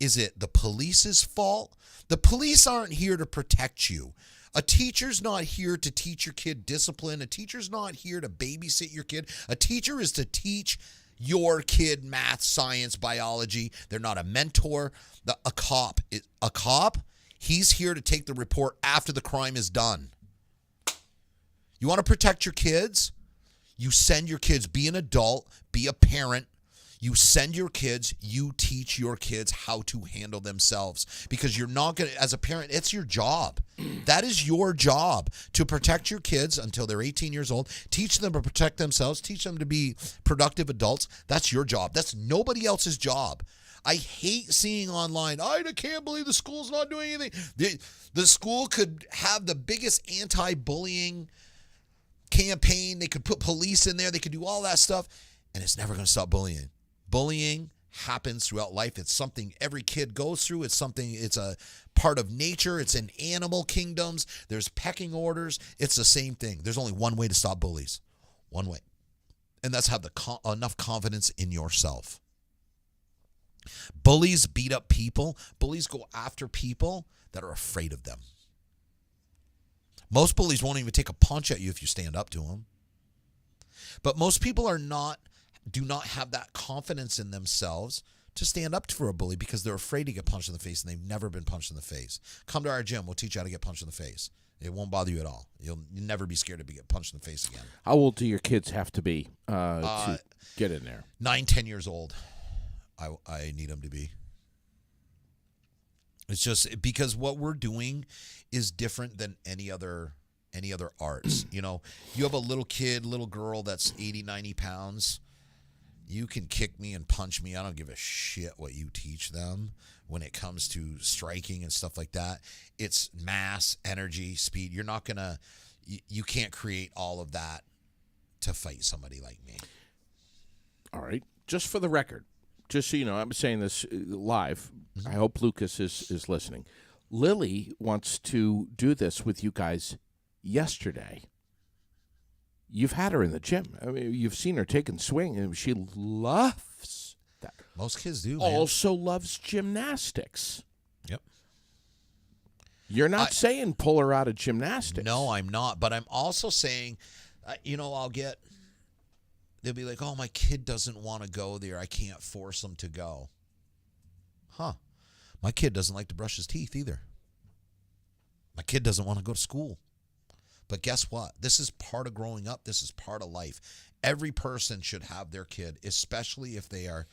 Is it the police's fault? The police aren't here to protect you. A teacher's not here to teach your kid discipline. A teacher's not here to babysit your kid. A teacher is to teach your kid math, science, biology. They're not a mentor. A cop, he's here to take the report after the crime is done. You want to protect your kids? You send your kids, be an adult, be a parent. You send your kids, you teach your kids how to handle themselves. Because you're not going to, as a parent, it's your job. That is your job, to protect your kids until they're 18 years old. Teach them to protect themselves. Teach them to be productive adults. That's your job. That's nobody else's job. I hate seeing online, I can't believe the school's not doing anything. The school could have the biggest anti-bullying campaign. They could put police in there. They could do all that stuff. And it's never going to stop bullying. Bullying happens throughout life. It's something every kid goes through. It's a part of nature. It's in animal kingdoms. There's pecking orders. It's the same thing. There's only one way to stop bullies. One way. And that's have enough confidence in yourself. Bullies beat up people. Bullies go after people that are afraid of them. Most bullies won't even take a punch at you if you stand up to them. But most people do not have that confidence in themselves to stand up for a bully because they're afraid to get punched in the face and they've never been punched in the face. Come to our gym. We'll teach you how to get punched in the face. It won't bother you at all. You'll never be scared to get punched in the face again. How old do your kids have to be to get in there? 9-10 years old. I need them to be. It's just because what we're doing is different than any other arts. You know, you have a little kid, little girl that's 80, 90 pounds. You can kick me and punch me. I don't give a shit what you teach them when it comes to striking and stuff like that. It's mass, energy, speed. You're not going to, you can't create all of that to fight somebody like me. All right. Just for the record, just so you know, I'm saying this live. I hope Lucas is listening. Lily wants to do this with you guys yesterday. You've had her in the gym. I mean, you've seen her taking swing, and she loves that. Most kids do, man. Also loves gymnastics. Yep. You're not saying pull her out of gymnastics. No, I'm not. But I'm also saying, they'll be like, oh, my kid doesn't want to go there. I can't force him to go. Huh. My kid doesn't like to brush his teeth either. My kid doesn't want to go to school. But guess what? This is part of growing up. This is part of life. Every person should have their kid, especially if they are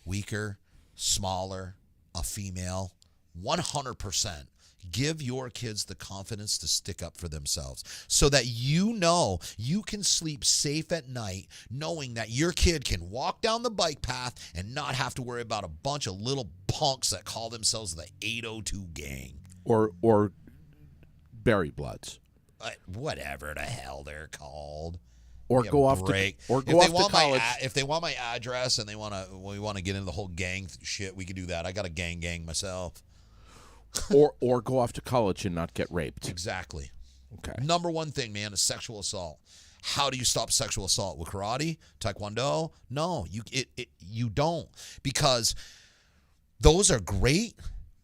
weaker, smaller, a female. 100%. Give your kids the confidence to stick up for themselves so that you know you can sleep safe at night knowing that your kid can walk down the bike path and not have to worry about a bunch of little punks that call themselves the 802 gang. Or Berry Bloods. Whatever the hell they're called. Or go off to college. If they want my address and we want to get into the whole gang shit, we can do that. I got a gang myself. or go off to college and not get raped. Exactly. Okay. Number one thing, man, is sexual assault. How do you stop sexual assault? With karate? Taekwondo? No, you don't. Because those are great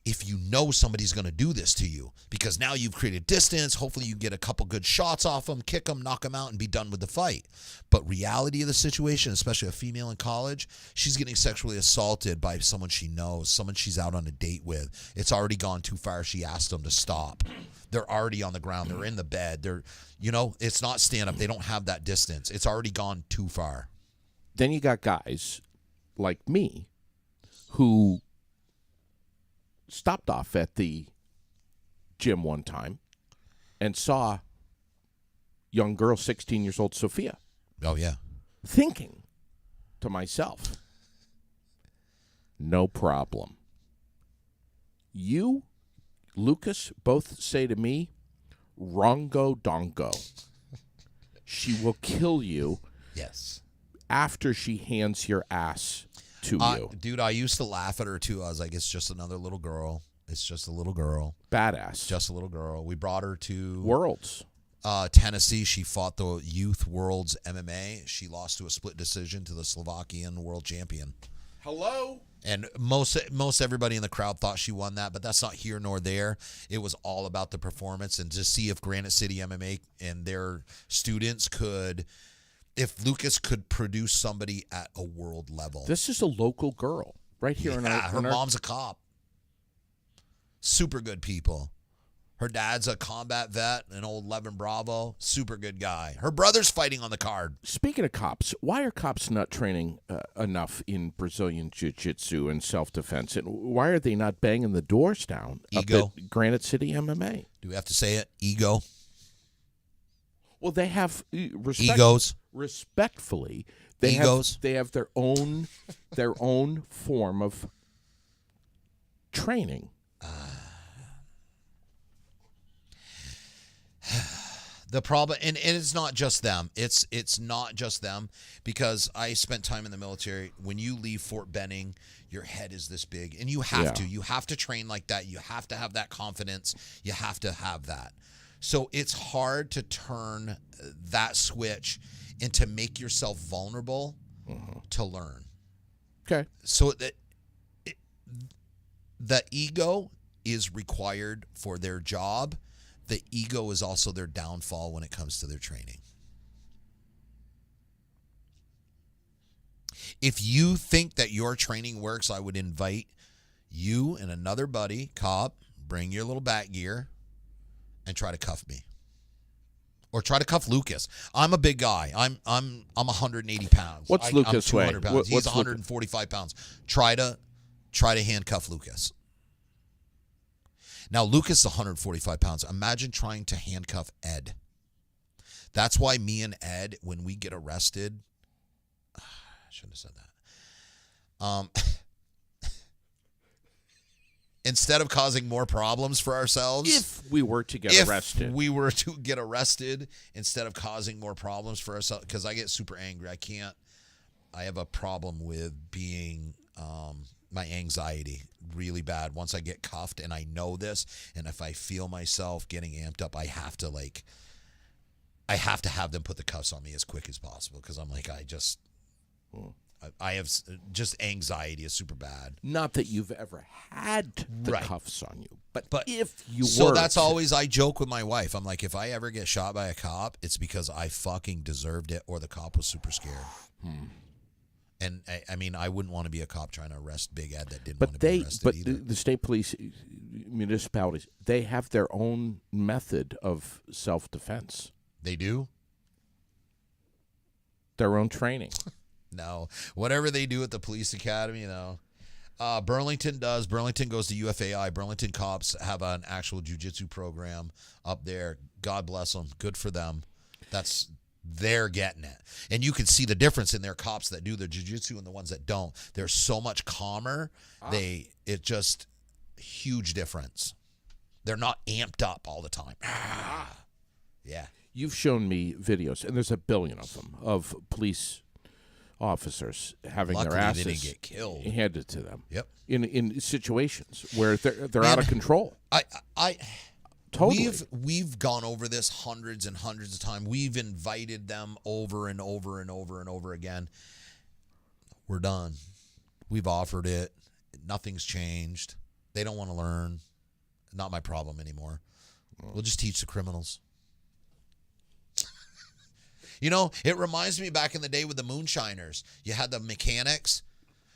if you know somebody's going to do this to you. Because now you've created distance. Hopefully you get a couple good shots off them, kick them, knock them out, and be done with the fight. But reality of the situation, especially a female in college, she's getting sexually assaulted by someone she knows, someone she's out on a date with. It's already gone too far. She asked them to stop. They're already on the ground. They're in the bed. It's not stand up. They don't have that distance. It's already gone too far. Then you got guys like me who stopped off at the gym one time and saw young girl, 16 years old, Sophia. Oh, yeah. Thinking to myself, no problem. You, Lucas, both say to me, Rongo Dongo. She will kill you. Yes. After she hands your ass to you. Dude, I used to laugh at her, too. I was like, it's just another little girl. It's just a little girl. Badass. Just a little girl. We brought her to Worlds. Tennessee. She fought the Youth Worlds MMA. She lost to a split decision to the Slovakian world champion. Hello? And most everybody in the crowd thought she won that, but that's not here nor there. It was all about the performance and to see if Granite City MMA and their students if Lucas could produce somebody at a world level. This is a local girl right here. Her mom's a cop. Super good people. Her dad's a combat vet, an old 11 Bravo. Super good guy. Her brother's fighting on the card. Speaking of cops, why are cops not training enough in Brazilian Jiu-Jitsu and self-defense? And why are they not banging the doors down Ego. up at Granite City MMA? Do we have to say it? Ego. Well, they have egos. Respectfully, they have their own form of training. The problem, and it's not just them. It's not just them, because I spent time in the military. When you leave Fort Benning, your head is this big, and you have to. You have to train like that. You have to have that confidence. You have to have that. So it's hard to turn that switch and to make yourself vulnerable to learn. Okay. So the ego is required for their job. The ego is also their downfall when it comes to their training. If you think that your training works, I would invite you and another buddy, cop, bring your little bat gear and try to cuff me. Or try to cuff Lucas. I'm a big guy. I'm 180 pounds. What's Lucas weigh? Pounds. He's 145 pounds. Try to handcuff Lucas. Now, Lucas is 145 pounds. Imagine trying to handcuff Ed. That's why me and Ed, when we get arrested, I shouldn't have said that. Instead of causing more problems for ourselves. If we were to get arrested. If we were to get arrested, instead of causing more problems for ourselves, because I get super angry. I have a problem with being, my anxiety really bad once I get cuffed, and I know this, and if I feel myself getting amped up, I have to have them put the cuffs on me as quick as possible, because I'm like, I have just anxiety is super bad. Not that you've ever had the cuffs on you, but if you were. So that's always, I joke with my wife. I'm like, if I ever get shot by a cop, it's because I fucking deserved it, or the cop was super scared. And I mean, I wouldn't want to be a cop trying to arrest Big Ed that didn't want to be arrested either. But the state police, municipalities, they have their own method of self-defense. They do? Their own training. No. Whatever they do at the police academy, Burlington does. Burlington goes to UFAI. Burlington cops have an actual jiu-jitsu program up there. God bless them. Good for them. They're getting it. And you can see the difference in their cops that do the jiu-jitsu and the ones that don't. They're so much calmer. It just huge difference. They're not amped up all the time. Yeah. You've shown me videos, and there's a billion of them, of police officers having their asses they didn't get killed. Handed to them. Yep. In situations where they're out of control. Totally. We've gone over this hundreds and hundreds of times. We've invited them over and over and over and over again. We're done. We've offered it. Nothing's changed. They don't want to learn. Not my problem anymore. We'll just teach the criminals. It reminds me back in the day with the moonshiners. You had the mechanics.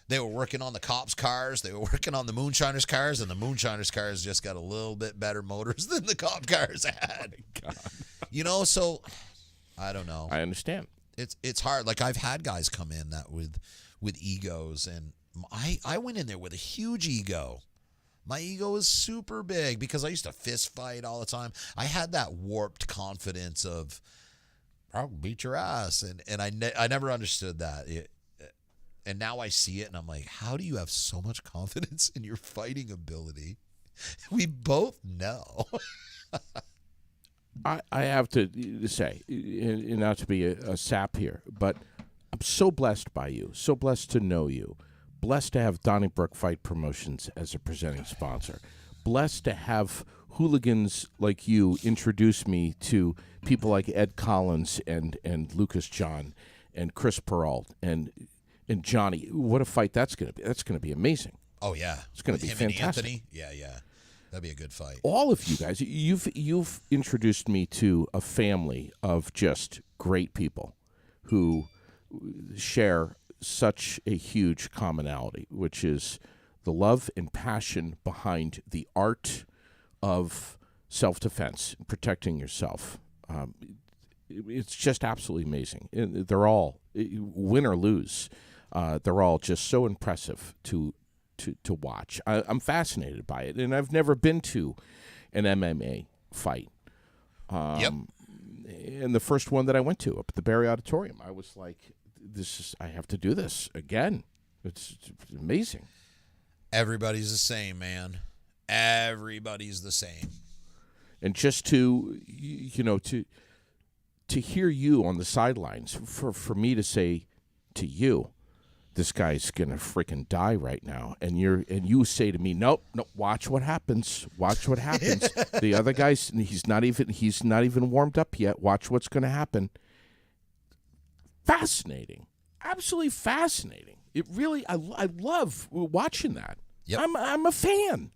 They were working on the cops' cars. They were working on the moonshiners' cars, and the moonshiners' cars just got a little bit better motors than the cop cars had. Oh my God. So I don't know. I understand. It's hard. Like, I've had guys come in that with egos, and I went in there with a huge ego. My ego was super big because I used to fist fight all the time. I had that warped confidence of, I'll beat your ass, and I never understood that. And now I see it, and I'm like, how do you have so much confidence in your fighting ability? We both know. I have to say, and not to be a sap here, but I'm so blessed by you, so blessed to know you, blessed to have Donny Brooke Fight Promotions as a presenting sponsor, blessed to have hooligans like you introduce me to people like Ed Collins and Lucas John and Chris Peralt and Johnny. What a fight that's going to be. That's going to be amazing. Oh, yeah. It's going to be fantastic. Anthony? Yeah. That'd be a good fight. All of you guys, you've introduced me to a family of just great people who share such a huge commonality, which is the love and passion behind the art of self-defense, protecting yourself. It's just absolutely amazing. They're all, win or lose, they're all just so impressive to watch. I'm fascinated by it, and I've never been to an MMA fight. Yep. And the first one that I went to up at the Barry Auditorium, I was like, I have to do this again. It's amazing. Everybody's the same, man. Everybody's the same. And just to to hear you on the sidelines, for me to say to you, this guy's gonna freaking die right now, and you say to me, nope, watch what happens. Watch what happens. The other guy's he's not even warmed up yet. Watch what's gonna happen. Fascinating, absolutely fascinating. It really, I love watching that. Yep. I'm a fan.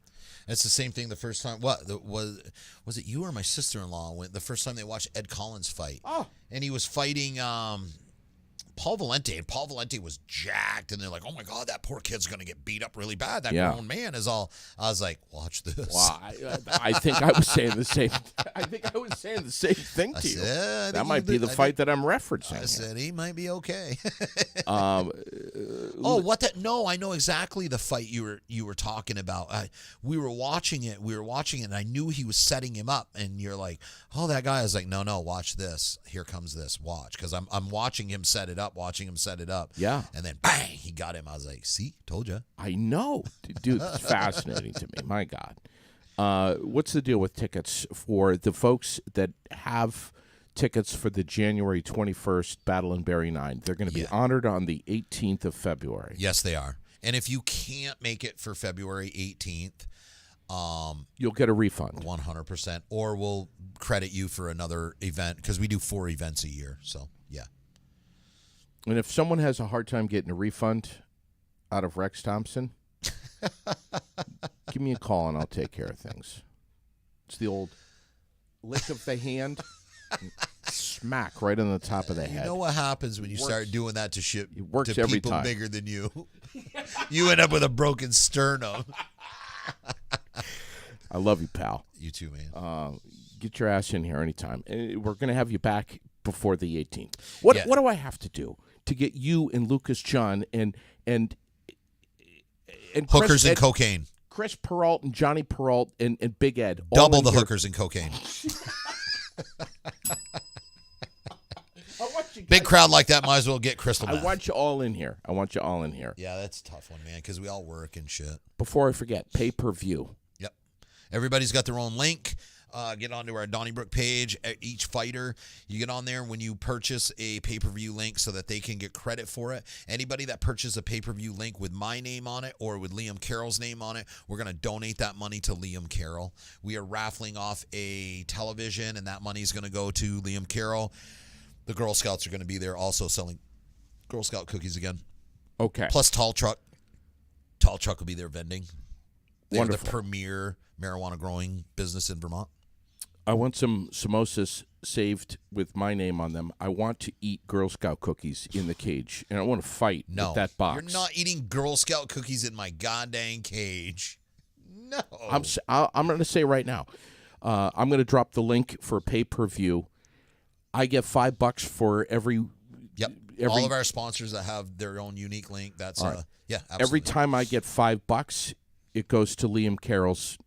It's the same thing the first time. Was it you or my sister-in-law went the first time they watched Ed Collins fight? Oh, and he was fighting Paul Valente, and Paul Valente was jacked, and they're like, "Oh my God, that poor kid's gonna get beat up really bad. That grown man is all." I was like, "Watch this." Well, I think I was saying the same. I think I was saying the same thing to you. That might be the fight that I'm referencing. I said he might be okay. What that? No, I know exactly the fight you were talking about. We were watching it, and I knew he was setting him up. And you're like, "Oh, that guy." I was like, "No, watch this. Here comes this. Watch," because I'm watching him set it up. Yeah. And then bang, he got him. I was like, see, told you. I know. Dude, it's fascinating to me. My God. What's the deal with tickets for the folks that have tickets for the January 21st Battle in Barrie 9? They're going to be honored on the 18th of February. Yes, they are. And if you can't make it for February 18th, you'll get a refund. 100%. Or we'll credit you for another event because we do 4 events a year. So, yeah. And if someone has a hard time getting a refund out of Rex Thompson, give me a call and I'll take care of things. It's the old lick of the hand, smack right on the top of the head. You know what happens when you start doing that to shit works to every people time. Bigger than you? You end up with a broken sternum. I love you, pal. You too, man. Get your ass in here anytime. And we're going to have you back before the 18th. What do I have to do to get you and Lucas John and hookers and cocaine? Chris Peralt and Johnny Peralt and Big Ed. Double the hookers and cocaine. Big crowd like that might as well get crystal meth. I want you all in here. Yeah, that's a tough one, man, because we all work and shit. Before I forget, pay-per-view. Yep. Everybody's got their own link. Get onto our Donny Brooke page. Each fighter, you get on there when you purchase a pay-per-view link so that they can get credit for it. Anybody that purchases a pay-per-view link with my name on it or with Liam Carroll's name on it, we're going to donate that money to Liam Carroll. We are raffling off a television, and that money is going to go to Liam Carroll. The Girl Scouts are going to be there also selling Girl Scout cookies again. Okay. Plus Tall Truck. Tall Truck will be there vending. They're the Wonderful. premier marijuana growing business in Vermont. I want some samosas saved with my name on them. I want to eat Girl Scout cookies in the cage, and I want to fight with that box. You're not eating Girl Scout cookies in my goddamn cage. No. I'm going to say right now, I'm going to drop the link for pay-per-view. I get $5 for every... Yep. All of our sponsors that have their own unique link, that's... Right. Yeah, absolutely. Every time I get $5, it goes to Liam Carroll's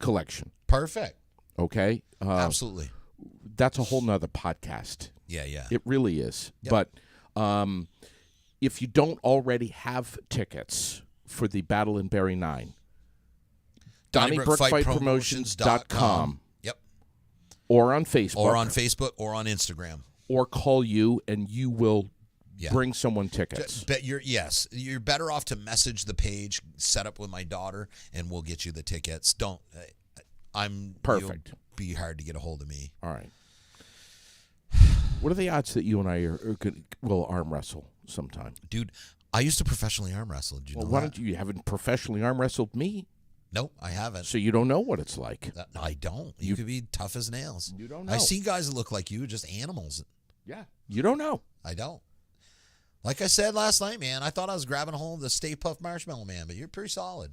collection. Perfect. Okay? Absolutely. That's a whole nother podcast. Yeah. It really is. Yep. But if you don't already have tickets for the Battle in Barrie 9, DonnyBrookFightPromotions.com. Yep. Or on Facebook. Or on Facebook or on Instagram. Or call you, and you will bring someone tickets. You're better off to message the page, set up with my daughter, and we'll get you the tickets. Perfect. You'll be hard to get a hold of me. All right. What are the odds that you and I will arm wrestle sometime? Dude, I used to professionally arm wrestle. Did you know why that? don't you haven't professionally arm wrestled me? Nope, I haven't. So you don't know what it's like. I don't. You could be tough as nails. You don't know. I see guys that look like you, just animals. Yeah. You don't know. I don't. Like I said last night, man, I thought I was grabbing a hold of the Stay Puft Marshmallow Man, but you're pretty solid.